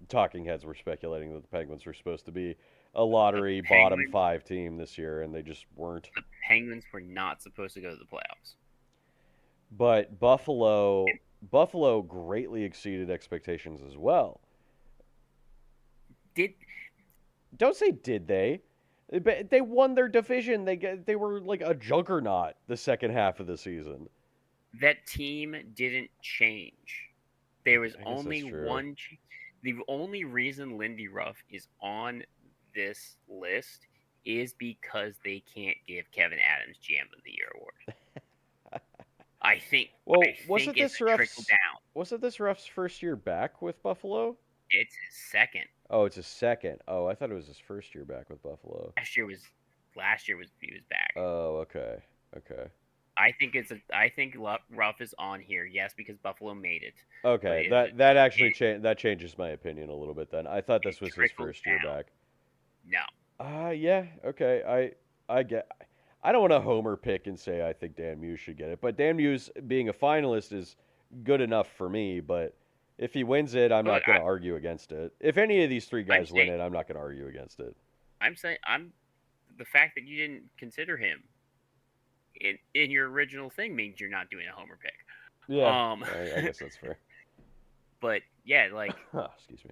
S1: Talking heads were speculating that the Penguins were supposed to be a
S2: The
S1: lottery bottom
S2: Penguins,
S1: five team this year, and they just weren't.
S2: the Penguins were not supposed to go to the playoffs.
S1: But Buffalo greatly exceeded expectations as well.
S2: Did
S1: Don't say did they? They won their division. They were like a juggernaut the second half of the season.
S2: that team didn't change? There was
S1: I guess that's
S2: only
S1: true.
S2: one. The only reason Lindy Ruff is on this list is because they can't give Kevin Adams GM of the Year award. I think
S1: Well,
S2: I think it's a trickle down.
S1: wasn't this Ruff's first year back with Buffalo?
S2: It's his second.
S1: Oh, it's his second. Oh, I thought it was his first year back with Buffalo.
S2: Last year was he was back.
S1: Oh, okay. Okay.
S2: I think Ruff is on here, yes, because Buffalo made it. But
S1: Okay.
S2: is
S1: That actually
S2: it,
S1: that changes my opinion a little bit then. I thought
S2: it
S1: this was his
S2: trickled
S1: first year
S2: down?
S1: back.
S2: No.
S1: Yeah, okay. I get I don't want to homer pick and say I think Dan Muse should get it, but Dan Muse being a finalist is good enough for me, but if he wins it, I'm
S2: Look,
S1: not going to argue against it. If any of these three
S2: I'm
S1: guys win
S2: saying
S1: it, I'm not going to argue against it.
S2: I'm the fact that you didn't consider him in your original thing means you're not doing a homer pick.
S1: Yeah,
S2: Um,
S1: I guess that's fair.
S2: but yeah, like
S1: Excuse me.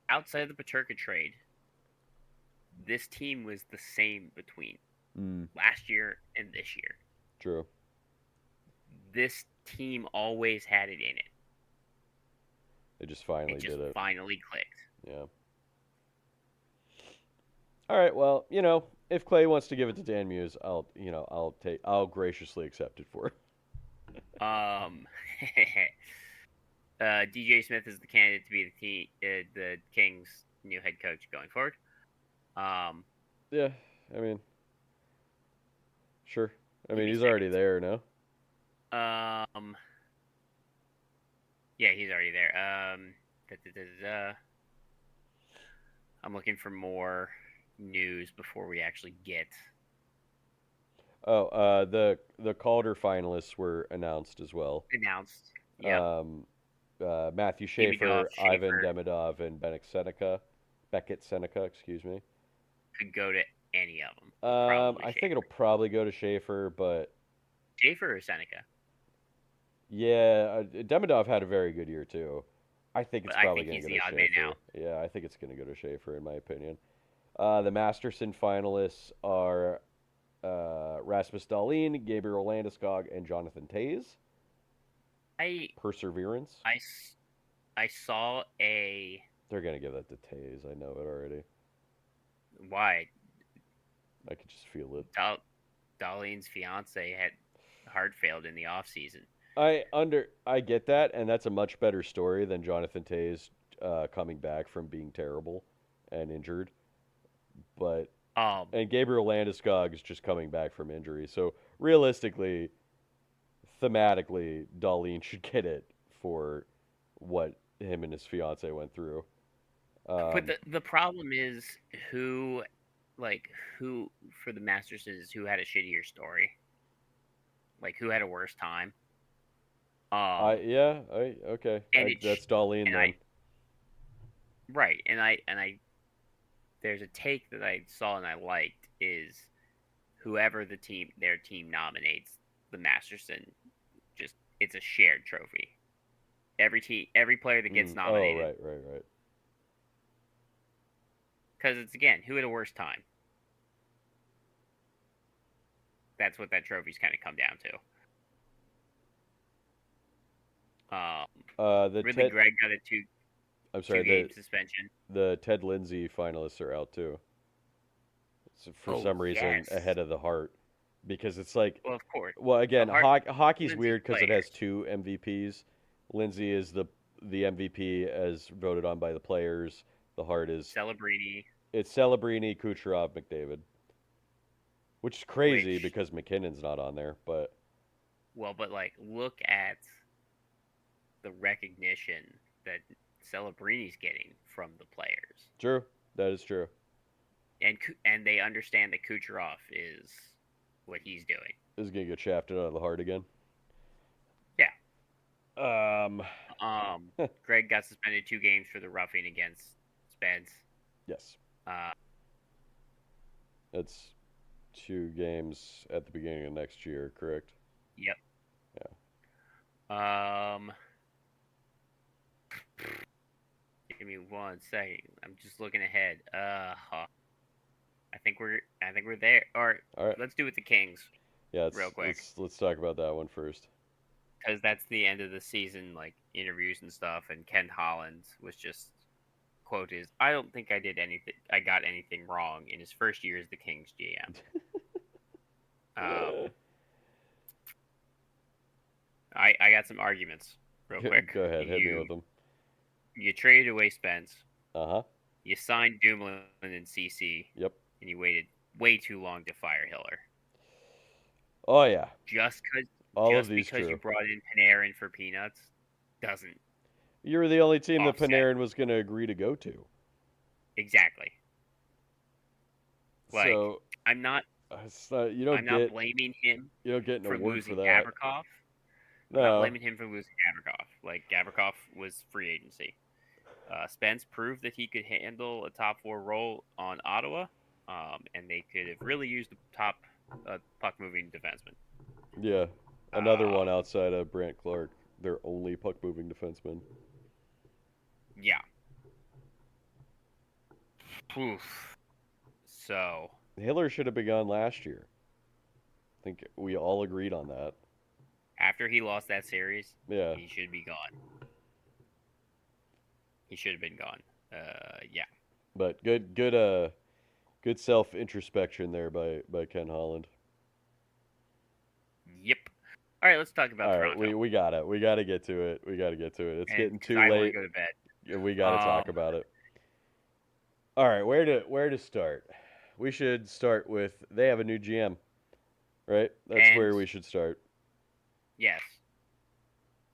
S2: outside of the Paterka trade, this team was the same between
S1: Mm,
S2: last year and this year.
S1: true.
S2: This team always had it in it.
S1: They just finally
S2: It just
S1: did it.
S2: finally clicked.
S1: Yeah. All right. Well, if Clay wants to give it to Dan Muse, I'll graciously accept it for.
S2: Um, DJ Smith is the candidate to be the Kings' new head coach going forward. Um,
S1: Yeah. I mean, sure. I
S2: give
S1: mean,
S2: me
S1: he's already
S2: seconds.
S1: there, no?
S2: Um, yeah, he's already there. Da, da, da, da. I'm looking for more news before we actually get.
S1: Oh, the Calder finalists were announced as well.
S2: Announced. Yep.
S1: Um, Matthew
S2: Demidov,
S1: Schaefer, Ivan
S2: Schaefer
S1: Demidov, and Beckett Seneca, excuse me.
S2: could go to any of them. Probably
S1: I think
S2: Schaefer.
S1: it'll probably go to Schaefer, but
S2: Schaefer or Seneca?
S1: yeah, Demidov had a very good year too. I think it's
S2: But I
S1: probably
S2: think
S1: going
S2: he's
S1: to go
S2: the
S1: to
S2: odd man out.
S1: Schaefer. Yeah, I think it's going to go to Schaefer in my opinion. The Masterson finalists are Rasmus Dahlin, Gabriel Landeskog, and Jonathan Tays.
S2: I
S1: Perseverance.
S2: I, I saw a
S1: They're going to give that to Tays. I know it already.
S2: why
S1: I could just feel it.
S2: Darlene's fiance had heart failed in the off season.
S1: I get that, and that's a much better story than Jonathan Tays coming back from being terrible and injured. But and Gabriel Landeskog is just coming back from injury. So realistically, thematically, Darlene should get it for what him and his fiance went through.
S2: But the problem is who who for the Mastersons who had a shittier story, like who had a worse time.
S1: Okay. That's Darlene
S2: and
S1: then.
S2: Right, and I there's a take that I saw and I liked is whoever their team nominates the Masterson, just it's a shared trophy. Every player that gets nominated.
S1: Oh, right.
S2: Because it's again, who had a worse time. That's what that trophy's kind of come down to. Ridley Gregg got a two-game suspension.
S1: The Ted Lindsay finalists are out too. So for some reason, ahead of the Hart, because it's like,
S2: well, of course.
S1: Well, again, hockey's
S2: Lindsay's
S1: weird because it has two MVPs. Lindsay is the MVP as voted on by the players. The Hart is
S2: Celebrini.
S1: It's Celebrini, Kucherov, McDavid, which is crazy because McKinnon's not on there. But
S2: like, look at the recognition that Celebrini's getting from the players.
S1: True, that is true.
S2: And they understand that Kucherov is what he's doing.
S1: Is gonna get shafted out of the Hart again.
S2: Yeah. Greg got suspended 2 games for the roughing against Spence.
S1: Yes. That's 2 games at the beginning of next year, correct?
S2: Yep.
S1: Yeah.
S2: Give me 1 second. I'm just looking ahead. I think we're there. All right. Let's do it with the Kings.
S1: Yeah,
S2: real quick.
S1: Let's talk about that one first.
S2: Because that's the end of the season, like interviews and stuff. And Ken Holland was just quote is, "I don't think I got anything wrong in his first year as the Kings GM." I got some arguments real quick.
S1: Go ahead, hit me with them.
S2: You traded away Spence.
S1: You
S2: signed Dumoulin and CC.
S1: Yep.
S2: And you waited way too long to fire Hiller.
S1: Oh yeah.
S2: Just because you brought in Panarin for peanuts doesn't.
S1: You were the only team that Panarin was going to agree to go to.
S2: Exactly. Like,
S1: so
S2: I'm not. I'm not blaming him.
S1: You don't get an award for that.
S2: Gavrikov.
S1: No.
S2: I'm not blaming him for losing Gavrikov. Like, Gavrikov was free agency. Spence proved that he could handle a top 4 role on Ottawa, and they could have really used the top puck-moving defenseman.
S1: Yeah, another one outside of Brandt Clark. Their only puck-moving defenseman.
S2: Yeah. Oof. So.
S1: Hiller should have been gone last year. I think we all agreed on that.
S2: After he lost that series,
S1: yeah,
S2: he should be gone. He should have been gone. Yeah.
S1: But good self introspection there by Ken Holland.
S2: Yep. All right, let's talk about
S1: All right,
S2: Toronto.
S1: we gotta get to it. We gotta get to it. It's getting
S2: 'Cause
S1: too
S2: I want to
S1: late.
S2: go to bed.
S1: And we gotta talk about it. All right, where to start? We should start with they have a new GM, right? That's where
S2: And-
S1: we should start.
S2: Yes.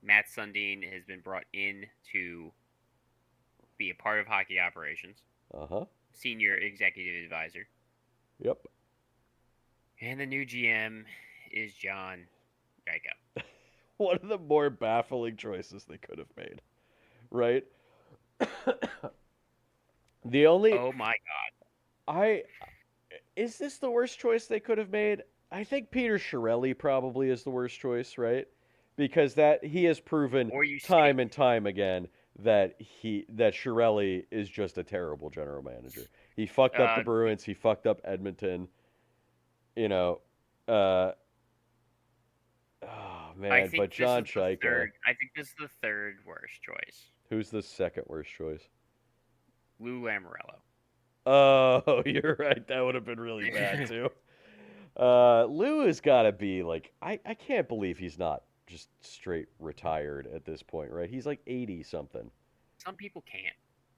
S2: Matt Sundin has been brought in to be a part of hockey operations,
S1: Uh-huh.
S2: senior executive advisor.
S1: Yep.
S2: And the new GM is John Jacob.
S1: One of the more baffling choices they could have made, right? The only
S2: Oh my god.
S1: is this the worst choice they could have made? I think Peter Chiarelli probably is the worst choice, right? Because that he has proven
S2: Or you
S1: time
S2: say-
S1: and time again that Chiarelli is just a terrible general manager. He fucked up the Bruins, he fucked up Edmonton. You know, oh man,
S2: I think
S1: but John Chaika,
S2: I think this is the third worst choice.
S1: who's the second worst choice?
S2: Lou Lamoriello.
S1: Oh, you're right. That would have been really bad too. Lou has got to be like, I can't believe he's not just straight retired at this point, right? He's like 80 something.
S2: Some people can't.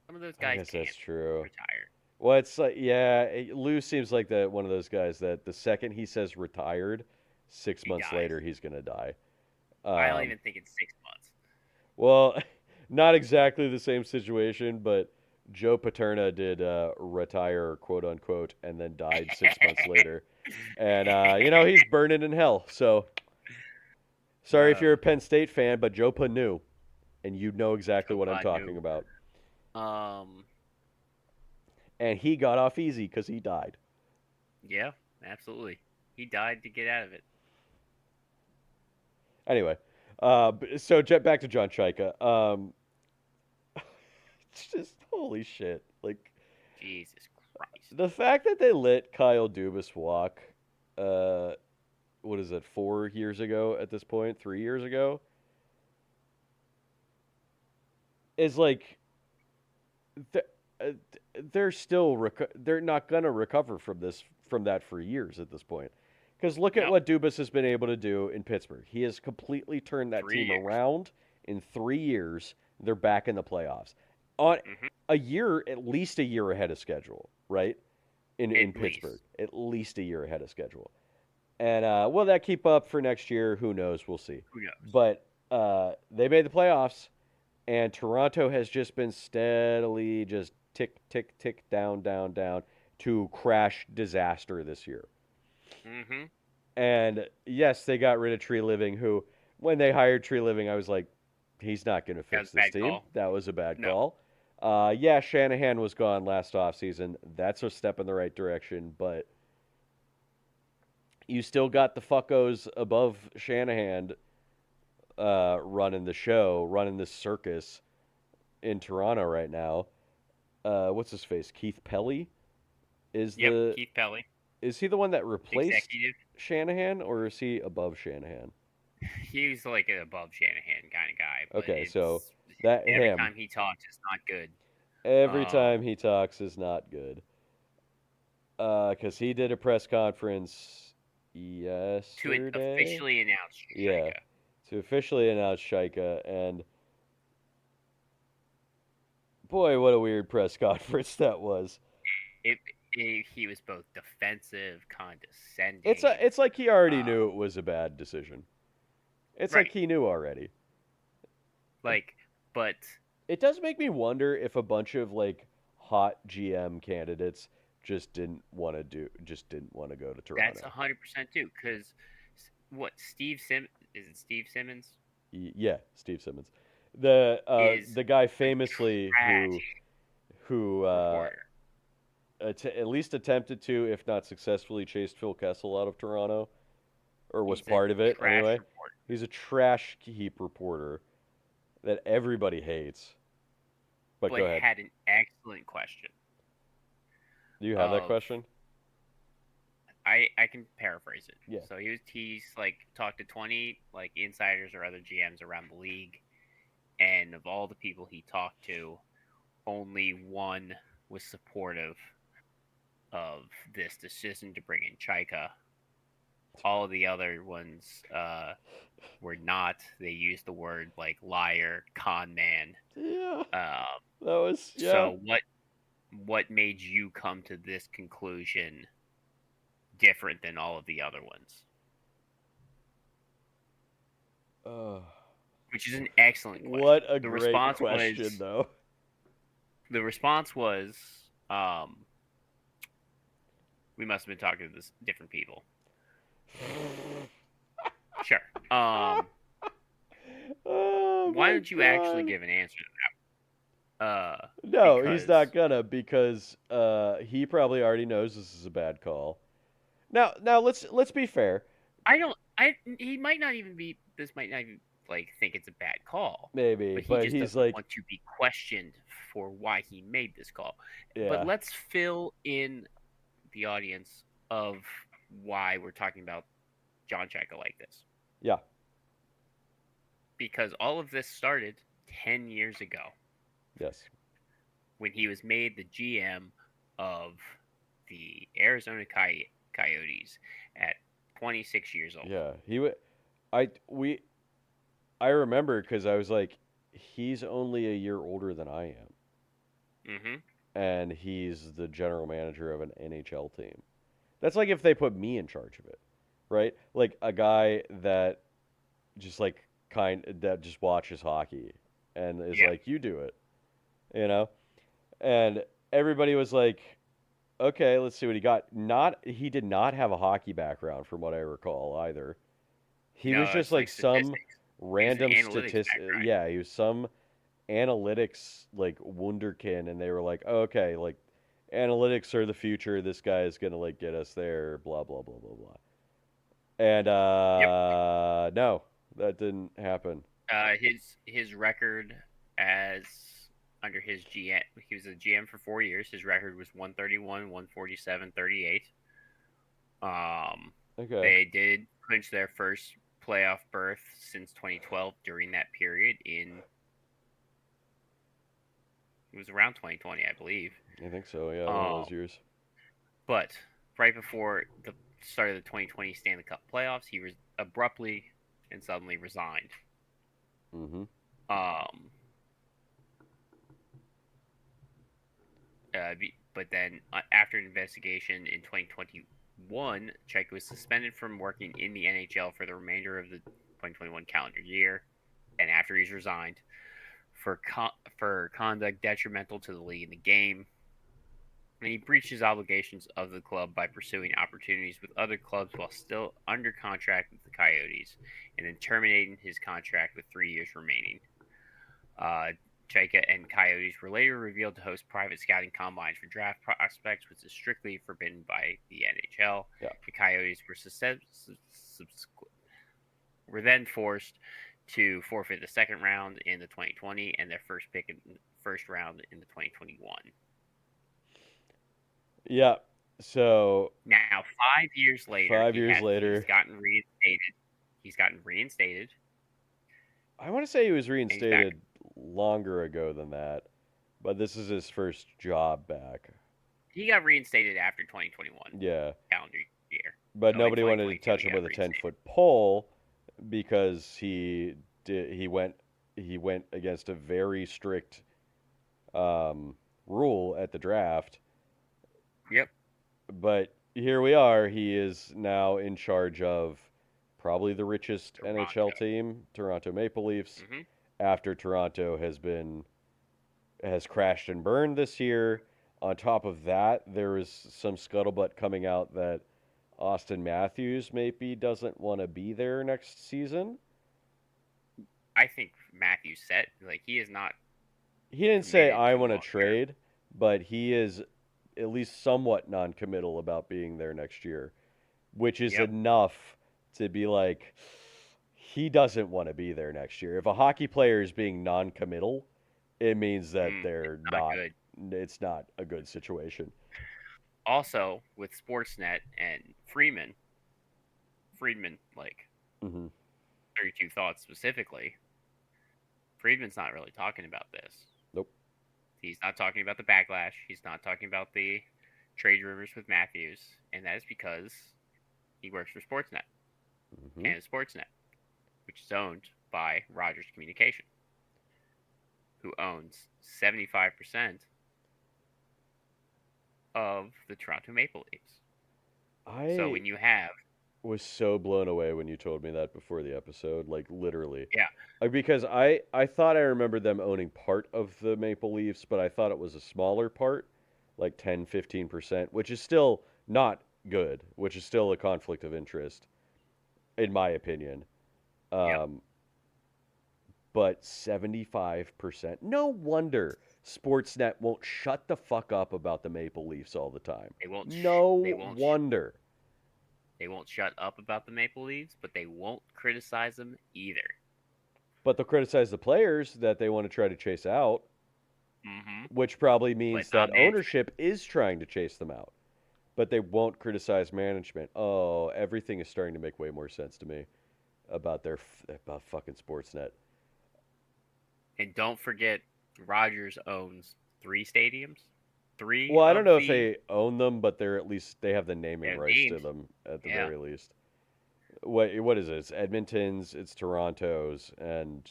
S2: Some of those
S1: I
S2: guys
S1: guess
S2: can't
S1: that's true.
S2: retire.
S1: Well, it's like, yeah, Lou seems like one of those guys that the second he says retired, 6
S2: He
S1: months
S2: dies.
S1: later he's gonna die.
S2: I don't even think it's 6 months.
S1: Well, not exactly the same situation, but Joe Paterna did retire, quote unquote, and then died 6 months later. And, he's burning in hell. So, sorry if you're a Penn State fan, but Joe Pa knew. And you know exactly
S2: Joe
S1: what I'm
S2: Pa
S1: talking
S2: knew.
S1: about.
S2: And
S1: he got off easy because he died.
S2: Yeah, absolutely. He died to get out of it.
S1: Anyway, so back to John Chaika. It's just, holy shit. Like,
S2: Jesus Christ.
S1: the fact that they let Kyle Dubas walk, what is it, 4 years ago at this point? 3 years ago? Is like, they're still, they're not going to recover from that for years at this point. Because look at what Dubas has been able to do in Pittsburgh. He has completely turned that team around in 3 years. They're back in the playoffs. On at least a year ahead of schedule, right? In Pittsburgh. At least a year ahead of schedule. And will that keep up for next year? Who knows? We'll see.
S2: Who knows?
S1: But they made the playoffs, and Toronto has just been steadily just tick, tick, tick, down, down, down to crash disaster this year.
S2: Mm-hmm.
S1: And yes, they got rid of Tree Living, who, when they hired Tree Living, I was like, he's not going to fix this team.
S2: Call.
S1: That was a bad call. Yeah, Shanahan was gone last offseason. That's a step in the right direction, but you still got the fuckos above Shanahan running the show, running this circus in Toronto right now. What's his face? Keith Pelly?
S2: Keith Pelly.
S1: Is he the one that replaced
S2: Executive.
S1: Shanahan, or is he above Shanahan?
S2: He's like an above Shanahan kind of guy. But
S1: Okay, so that
S2: every
S1: him.
S2: time he talks, it's not good.
S1: Every time he talks is not good. Because he did a press conference yesterday.
S2: To officially announce Shaika.
S1: Yeah, to officially announce Shaika, and boy, what a weird press conference that was.
S2: He was both defensive, condescending.
S1: It's like he already knew it was a bad decision. It's
S2: Right.
S1: like he knew already.
S2: But
S1: It does make me wonder if a bunch of like hot GM candidates just didn't want to go to Toronto.
S2: that's 100% too. Because what Steve Simmons is it? Steve Simmons?
S1: Yeah, Steve Simmons, the guy famously who at least attempted to, if not successfully, chased Phil Kessel out of Toronto, or was part of it anyway.
S2: Reporter.
S1: He's a trash heap reporter that everybody hates. But go ahead.
S2: Had an excellent question.
S1: Do you have that question?
S2: I can paraphrase it.
S1: Yeah.
S2: So he's like talked to 20 like insiders or other GMs around the league, and of all the people he talked to, only one was supportive of this decision to bring in Chaika. All of the other ones were not. They used the word like liar, con man.
S1: Yeah,
S2: Uh,
S1: that was
S2: So what made you come to this conclusion different than all of the other ones?
S1: Uh,
S2: Which is an excellent question.
S1: what a
S2: The
S1: great
S2: response
S1: question,
S2: was
S1: though.
S2: the response was we must have been talking to this different people. Sure.
S1: Oh
S2: Why
S1: my
S2: don't you actually
S1: God.
S2: give an answer to that?
S1: No, he's
S2: Because
S1: not gonna because he probably already knows this is a bad call. Now let's be fair.
S2: I don't. He might not even be. This might not even like think it's a bad call,
S1: Maybe,
S2: but he
S1: but
S2: just
S1: he's
S2: doesn't
S1: like,
S2: want to be questioned for why he made this call. But
S1: yeah,
S2: let's fill in the audience of why we're talking about John Checa like this,
S1: yeah,
S2: because all of this started 10 years ago
S1: yes,
S2: when he was made the GM of the Arizona Coyotes at 26 years old.
S1: yeah. He would. I remember because I was like, he's only a year older than I am,
S2: Mm-hmm.
S1: and he's the general manager of an NHL team. That's like if they put me in charge of it, right? Like a guy that just like that just watches hockey and is
S2: Yeah.
S1: like, you do it, you know? And everybody was like, okay, let's see what he got. He did not have a hockey background from what I recall either. He was
S2: No,
S1: just
S2: it's
S1: like
S2: like
S1: some
S2: statistics. He was an
S1: random
S2: analytics
S1: statistic.
S2: background.
S1: Yeah, he was some analytics like wunderkin, and they were like, oh, okay, like analytics are the future. This guy is gonna like get us there. Blah blah blah blah blah. And
S2: Yep.
S1: no, that didn't happen.
S2: His record as under his GM, he was a GM for 4 years. His record was 131, 147, 38.
S1: Okay.
S2: They did clinch their first playoff berth since 2012 during that period in it was around 2020, I believe.
S1: I think so. Yeah, one of
S2: Um,
S1: those years.
S2: but right before the start of the 2020 Stanley Cup playoffs, he abruptly and suddenly resigned.
S1: Mm-hmm.
S2: Um, but then after an investigation in 2021, Cheika was suspended from working in the NHL for the remainder of the 2021 calendar year, and after he's resigned for conduct detrimental to the league and the game. And he breached his obligations of the club by pursuing opportunities with other clubs while still under contract with the Coyotes, and then terminating his contract with 3 years remaining. Chaika and Coyotes were later revealed to host private scouting combines for draft prospects, which is strictly forbidden by the NHL.
S1: Yeah.
S2: The Coyotes were then forced to forfeit the second round in the 2020 and their first pick in the first round in the 2021.
S1: Yeah. So
S2: Now, 5 years later,
S1: 5 years later,
S2: he's gotten reinstated. He's gotten reinstated.
S1: I want to say he was
S2: And he's back.
S1: reinstated longer ago than that, but this is his first job back.
S2: He got reinstated after 2021
S1: Yeah.
S2: calendar year.
S1: But
S2: So in
S1: nobody wanted to
S2: 2022,
S1: touch
S2: he
S1: him
S2: got
S1: with a
S2: reinstated.
S1: 10-foot pole because he went against a very strict rule at the draft.
S2: Yep.
S1: But here we are. He is now in charge of probably the richest
S2: Toronto.
S1: NHL team, Toronto Maple Leafs,
S2: Mm-hmm.
S1: after Toronto has crashed and burned this year. On top of that, there is some scuttlebutt coming out that Austin Matthews maybe doesn't want to be there next season.
S2: I think Matthews said he is not.
S1: He didn't say
S2: committed
S1: I
S2: to
S1: want to
S2: long term.
S1: trade, but he is at least somewhat non-committal about being there next year, which is
S2: Yep.
S1: enough to be like he doesn't want to be there next year. If a hockey player is being non-committal, it means that they're
S2: not good.
S1: It's not a good situation.
S2: Also, with Sportsnet and Friedman,
S1: Mm-hmm.
S2: 32 Thoughts specifically, Friedman's not really talking about this.
S1: Nope.
S2: He's not talking about the backlash. He's not talking about the trade rumors with Matthews, and that is because he works for Sportsnet,
S1: Mm-hmm.
S2: Canada Sportsnet, which is owned by Rogers Communication, who owns 75% of the Toronto Maple Leafs. So
S1: I
S2: when you have,
S1: was so blown away when you told me that before the episode, like literally.
S2: yeah,
S1: Because I thought I remembered them owning part of the Maple Leafs, but I thought it was a smaller part, like 10-15%, which is still not good, which is still a conflict of interest, in my opinion.
S2: yep,
S1: Um, but 75%. No wonder Sportsnet won't shut the fuck up about the Maple Leafs all the time.
S2: they won't, they
S1: No
S2: won't,
S1: wonder.
S2: they won't shut up about the Maple Leafs, but they won't criticize them either.
S1: But they'll criticize the players that they want to try to chase out,
S2: Mm-hmm.
S1: which probably
S2: But
S1: means
S2: not
S1: that
S2: management.
S1: ownership is trying to chase them out. But they won't criticize management. Oh, everything is starting to make way more sense to me about about fucking Sportsnet.
S2: And don't forget, Rogers owns 3 stadiums. Three
S1: Well, I don't
S2: of
S1: know if
S2: the
S1: they own them, but they're at least they have the naming
S2: they're
S1: rights to
S2: named.
S1: them at the
S2: Yeah.
S1: very least. What is it? It's Edmonton's, it's Toronto's, and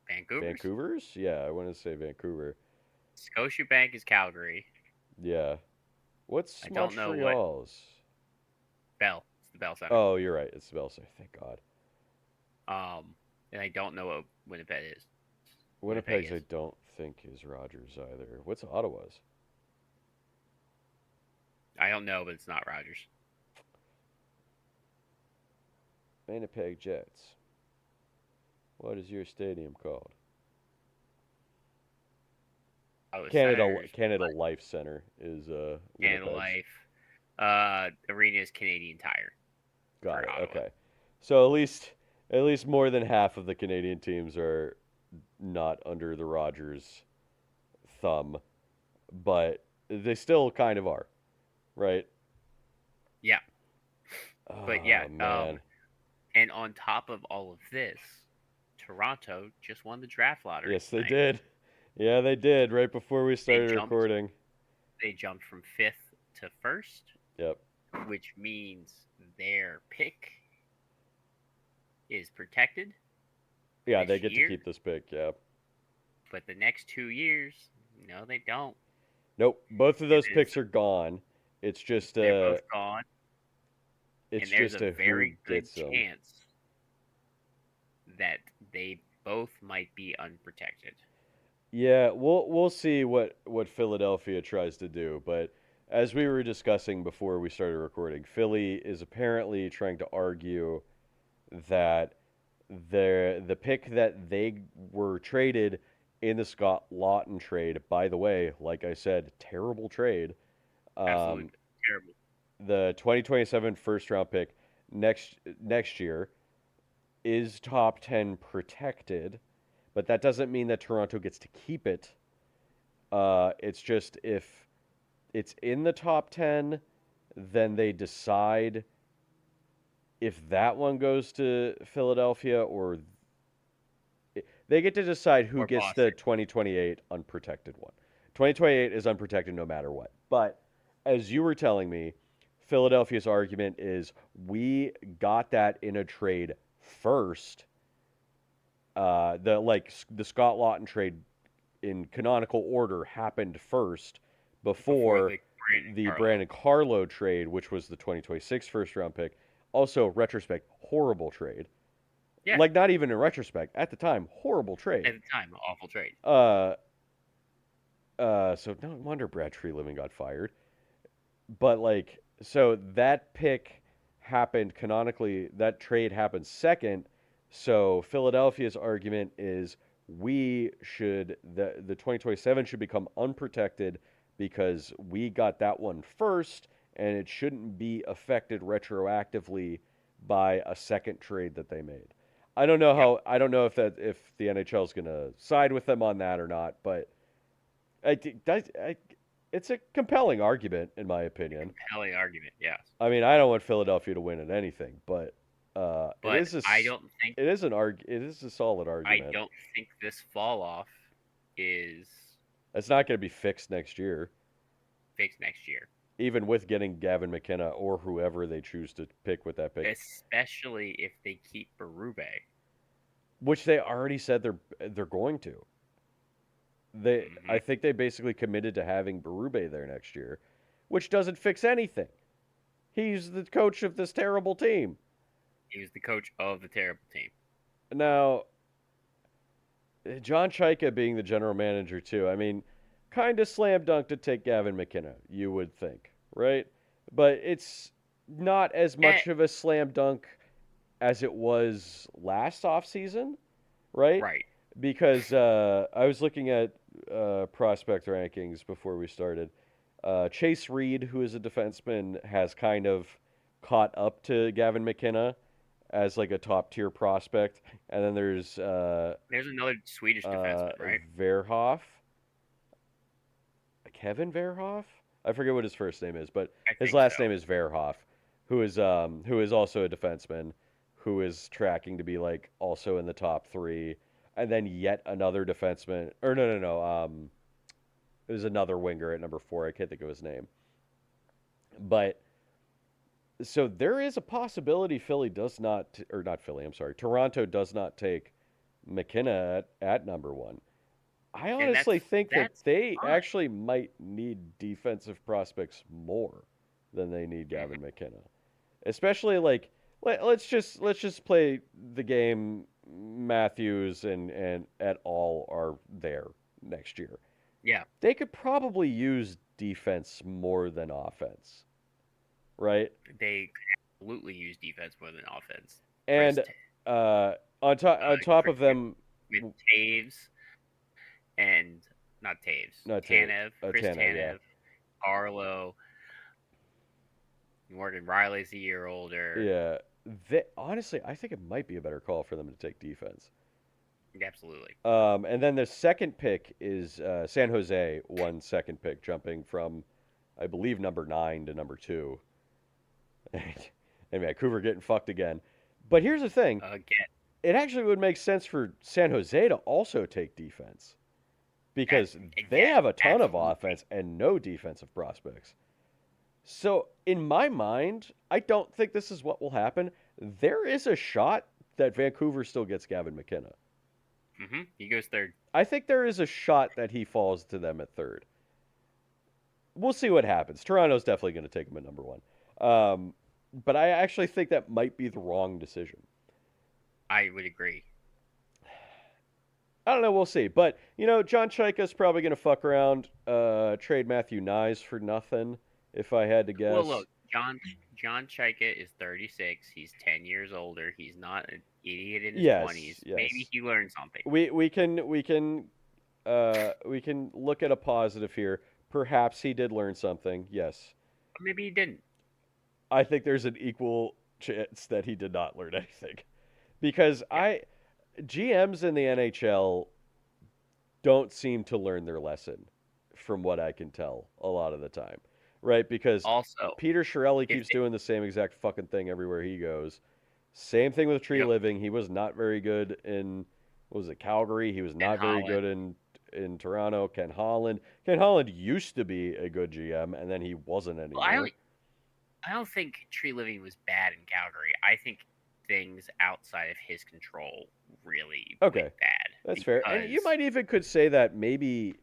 S1: Vancouver's? Yeah, I want to say Vancouver.
S2: Scotiabank is Calgary.
S1: Yeah. What's
S2: I don't know what
S1: Montreal's?
S2: Bell. It's the Bell Center.
S1: Oh, you're right. It's Bell Center. Thank God.
S2: And I don't know what Winnipeg is.
S1: Winnipeg's I
S2: is.
S1: don't think is Rogers either. What's Ottawa's?
S2: I don't know, but it's not Rogers.
S1: Winnipeg Jets. What is your stadium called?
S2: Oh, the
S1: Canada
S2: Senators,
S1: Canada Life Center is
S2: Canada
S1: Winnipeg's.
S2: Life. Arena is Canadian Tire.
S1: Got it.
S2: for Ottawa.
S1: Okay. So at least more than half of the Canadian teams are not under the Rogers thumb, but they still kind of are, right?
S2: Yeah. But yeah,
S1: Oh, man.
S2: And on top of all of this, Toronto just won the draft lottery.
S1: Yes, they
S2: tonight.
S1: did. Yeah, they did right before we started
S2: jumped.
S1: recording.
S2: They jumped from 5th to 1st.
S1: Yep.
S2: Which means their pick is protected.
S1: Yeah,
S2: this
S1: they get
S2: year.
S1: to keep this pick. Yeah.
S2: But the next 2 years, no, they don't.
S1: Nope. Both of those
S2: It is-
S1: picks are gone. It's just
S2: They're both gone.
S1: it's
S2: And there's
S1: just
S2: a very
S1: who
S2: good
S1: gets them.
S2: chance that they both might be unprotected.
S1: Yeah, we'll see what Philadelphia tries to do, but as we were discussing before we started recording, Philly is apparently trying to argue that the pick that they were traded in the Scott Lawton trade, by the way, like I said, terrible trade.
S2: Absolutely terrible.
S1: The 2027 first round pick next year is top 10 protected, but that doesn't mean that Toronto gets to keep it. It's just if it's in the top 10, then they decide if that one goes to Philadelphia or they get to decide who
S2: Or
S1: gets
S2: Boston.
S1: the 2028 unprotected one. 2028 is unprotected no matter what. But as you were telling me, Philadelphia's argument is we got that in a trade first. The Scott Lawton trade in canonical order happened first before the Brandon Carlo trade, which was the 2026 first round pick. Also, retrospect, horrible trade.
S2: Yeah.
S1: Like not even in retrospect, at the time, horrible trade.
S2: At the time, awful trade.
S1: So no wonder Brad Treliving got fired. But like, so that pick happened canonically. That trade happened second. So Philadelphia's argument is the 2027 should become unprotected because we got that one first, and it shouldn't be affected retroactively by a second trade that they made. I don't know if the NHL is going to side with them on that or not, but it's a compelling argument in my opinion.
S2: Compelling argument, yes.
S1: I mean, I don't want Philadelphia to win at anything, but it is it is a solid argument.
S2: I don't think this fall off is
S1: It's not going to be fixed next year,
S2: Fixed next year,
S1: even with getting Gavin McKenna or whoever they choose to pick with that pick,
S2: especially if they keep Berube.
S1: which they already said they're going to. I
S2: Hmm.
S1: think they basically committed to having Berube there next year, which doesn't fix anything. He's the coach of this terrible team.
S2: He was the coach of the terrible team.
S1: Now, John Chaika being the general manager too. I mean, kind of slam dunk to take Gavin McKenna, you would think, right? But it's not as
S2: Eh,
S1: much of a slam dunk as it was last offseason, right?
S2: right.
S1: Because I was looking at prospect rankings before we started. Chase Reed, who is a defenseman, has kind of caught up to Gavin McKenna as like a top tier prospect, and then there's
S2: There's another Swedish defenseman, right?
S1: Verhoff, Kevin Verhoff. I forget what his first name is, but
S2: I
S1: his
S2: think so.
S1: last name is Verhoff, who is also a defenseman, who is tracking to be like also in the top three, and then yet another defenseman. Or no. There's another winger at number 4. I can't think of his name, but so there is a possibility Philly does not, or not Philly. I'm sorry, Toronto does not take McKenna at number 1. I
S2: And
S1: honestly think that
S2: that's
S1: they
S2: fine.
S1: actually might need defensive prospects more than they need
S2: Hmm.
S1: Gavin McKenna. Especially like let's just play the game Matthews and et al are there next year.
S2: Yeah,
S1: They could probably use defense more than offense, right?
S2: they could absolutely use defense more than offense.
S1: And on top
S2: Chris
S1: of them,
S2: with Taves and not Taves,
S1: not
S2: Tanev, Chris
S1: Tanev, yeah,
S2: Tanev, Arlo, Morgan Riley's a year older.
S1: yeah. Honestly, I think it might be a better call for them to take defense.
S2: Absolutely.
S1: And then the second pick is San Jose, one second pick, jumping from, I believe, number 9 to number 2. And Vancouver getting fucked again. But here's the thing:
S2: Again,
S1: it actually would make sense for San Jose to also take defense because they
S2: again,
S1: have a ton of
S2: absolutely.
S1: offense and no defensive prospects. So, in my mind, I don't think this is what will happen. There is a shot that Vancouver still gets Gavin McKenna.
S2: He goes third.
S1: I think there is a shot that he falls to them at third. We'll see what happens. Toronto's definitely going to take him at number 1. But I actually think that might be the wrong decision.
S2: I would agree.
S1: I don't know. We'll see. But, John Chaika's probably going to fuck around, trade Matthew Nyes for nothing, if I had to
S2: Well,
S1: guess.
S2: look, John Chaika is 36. He's 10 years older. He's not an idiot in his
S1: Yes,
S2: 20s. Maybe
S1: yes.
S2: he learned something.
S1: We can look at a positive here. Perhaps he did learn something. Yes.
S2: Or maybe he didn't.
S1: I think there's an equal chance that he did not learn anything because
S2: Yeah.
S1: GMs in the NHL don't seem to learn their lesson from what I can tell a lot of the time. Right? Because
S2: Also,
S1: Peter Chiarelli
S2: if
S1: keeps doing the same exact fucking thing everywhere he goes. Same thing with Tree
S2: yep,
S1: Living. He was not very good in what was it, Calgary. He was
S2: and
S1: not very
S2: Holland.
S1: good in Toronto. Ken Holland. Ken Holland used to be a good GM, and then he wasn't
S2: Well,
S1: anymore.
S2: I don't think Tree Living was bad in Calgary. I think things outside of his control really
S1: Okay,
S2: went bad
S1: that's fair. And you
S2: because
S1: might even could say that maybe.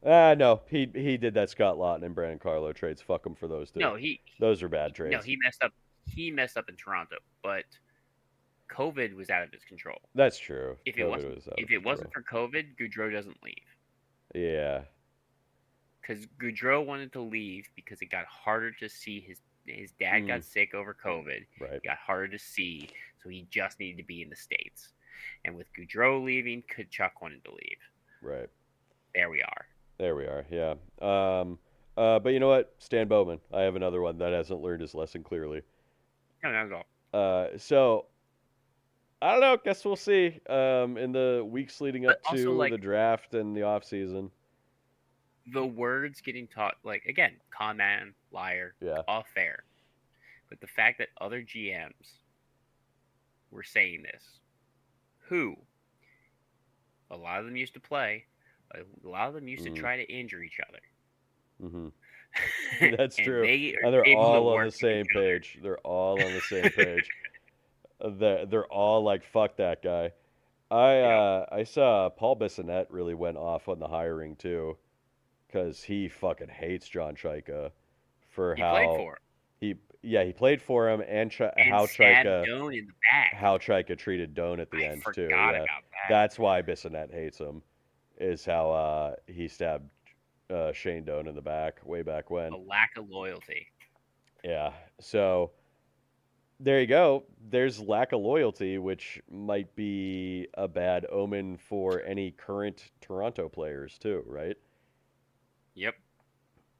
S1: No, he did that Scott Lawton and Brandon Carlo trades. Fuck him for those two.
S2: no,
S1: Those are bad
S2: no,
S1: trades.
S2: he messed up. He messed up in Toronto, but COVID was out of his control.
S1: That's true.
S2: If it
S1: COVID
S2: wasn't
S1: was out of
S2: if it wasn't
S1: control.
S2: for COVID, Goudreau doesn't leave
S1: Yeah,
S2: because Goudreau wanted to leave because it got harder to see his dad got sick over COVID.
S1: right,
S2: It got harder to see, so he just needed to be in the States. And with Goudreau leaving, Kachuk wanted to leave.
S1: right.
S2: There we are.
S1: There we are. Yeah. But you know what? Stan Bowman. I have another one that hasn't learned his lesson clearly.
S2: No, not at all.
S1: So I don't know. Guess we'll see. In the weeks leading
S2: But
S1: up
S2: also,
S1: to
S2: like,
S1: the draft and the off season.
S2: the words getting taught, like, again, con man, liar,
S1: Yeah.
S2: all fair. But the fact that other GMs were saying this, who a lot of them used to play A lot of them used to
S1: Mm.
S2: try to injure each other.
S1: Mm-hmm. That's
S2: And
S1: true.
S2: they are
S1: And they're
S2: able to
S1: all on
S2: work
S1: the
S2: with
S1: same
S2: each other.
S1: page. They're all on the same page. They're all like, fuck that guy.
S2: Yep.
S1: I saw Paul Bissonnette really went off on the hiring too, because he fucking hates John Chaika for
S2: He played
S1: how
S2: for him
S1: he played for him and
S2: and stabbed Doan in the back.
S1: how Chaika treated Doan at the
S2: I
S1: end too.
S2: forgot
S1: Yeah,
S2: about that.
S1: that's why Bissonnette hates him, is how he stabbed Shane Doan in the back way back when.
S2: A lack of loyalty.
S1: Yeah, so there you go. There's lack of loyalty, which might be a bad omen for any current Toronto players too, right?
S2: Yep.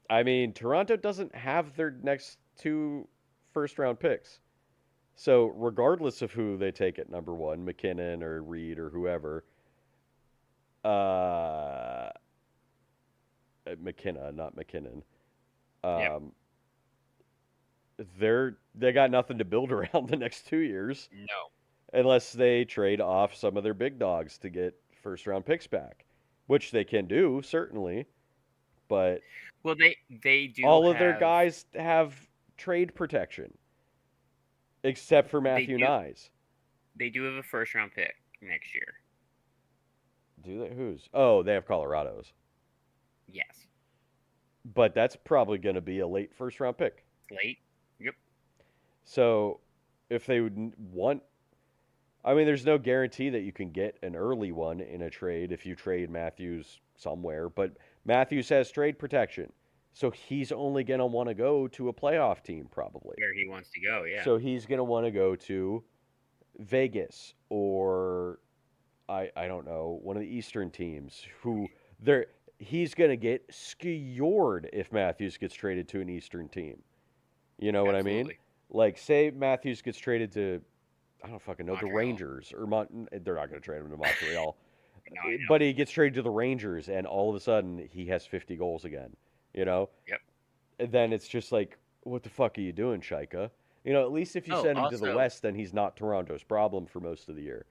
S1: I mean, Toronto doesn't have their next two first round picks. So, regardless of who they take at number one, McKinnon or Reed or whoever, uh, McKenna, not McKinnon,
S2: Yep.
S1: um, they got nothing to build around the next 2 years
S2: No.
S1: unless they trade off some of their big dogs to get first round picks back, which they can do certainly, but
S2: Well, they do
S1: all of their
S2: have
S1: guys have trade protection except for
S2: they
S1: Matthew
S2: do
S1: Nyes.
S2: they do have a first round pick next year.
S1: Do they? Whose? Oh, they have Colorado's.
S2: Yes.
S1: But that's probably going to be a late first round pick.
S2: Late. Yep.
S1: So if they would want, I mean, there's no guarantee that you can get an early one in a trade if you trade Matthews somewhere, but Matthews has trade protection. So he's only going to want to go to a playoff team probably.
S2: Where he wants to go, yeah.
S1: So he's going to want to go to Vegas or I don't know, one of the Eastern teams who he's going to get skewered if Matthews gets traded to an Eastern team. You know what I mean?
S2: Absolutely.
S1: Like, say Matthews gets traded to, I don't fucking know, the
S2: Montreal.
S1: Rangers or they're not going to trade him to Montreal,
S2: No, I know.
S1: but he gets traded to the Rangers, and all of a sudden he has 50 goals again. You know?
S2: Yep.
S1: And then it's just like, what the fuck are you doing, Shaika? You know, at least if you
S2: Oh,
S1: send him to the
S2: also-
S1: West, then he's not Toronto's problem for most of the year.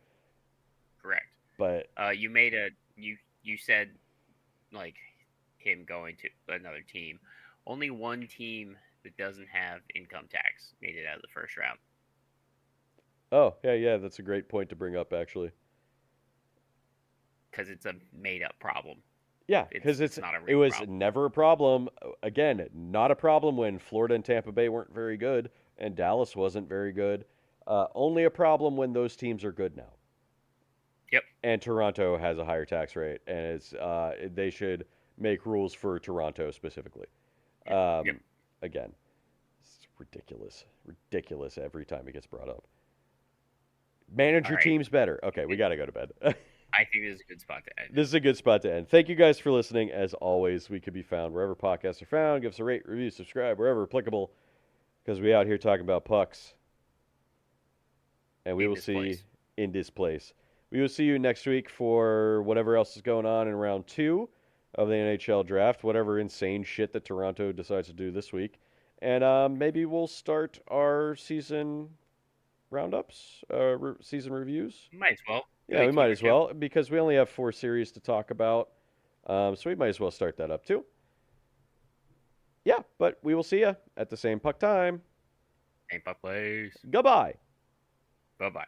S2: Correct.
S1: But
S2: You made you said like him going to another team. Only one team that doesn't have income tax made it out of the first round.
S1: oh yeah, that's a great point to bring up actually.
S2: Because it's a made up problem.
S1: Yeah, because
S2: It's not a
S1: it
S2: real
S1: was
S2: problem.
S1: never a problem. Again, not a problem when Florida and Tampa Bay weren't very good and Dallas wasn't very good. Only a problem when those teams are good now.
S2: Yep.
S1: And Toronto has a higher tax rate, and they should make rules for Toronto specifically.
S2: Yep.
S1: Again, it's ridiculous every time it gets brought up. Manage your
S2: All right.
S1: teams better. Okay, we got to go to bed.
S2: I think this is a good spot to end.
S1: This is a good spot to end. Thank you guys for listening. As always, we could be found wherever podcasts are found. Give us a rate, review, subscribe, wherever applicable, because we out here talking about pucks. And we
S2: In
S1: will
S2: this
S1: see
S2: place.
S1: in this place. We will see you next week for whatever else is going on in round 2 of the NHL draft, whatever insane shit that Toronto decides to do this week. And maybe we'll start our season roundups, season reviews.
S2: Might as well.
S1: Yeah, we
S2: Keep
S1: might
S2: it
S1: as well, because we only have 4 series to talk about. So we might as well start that up too. Yeah, but we will see you at the same puck time.
S2: Same puck plays.
S1: Goodbye.
S2: Bye bye.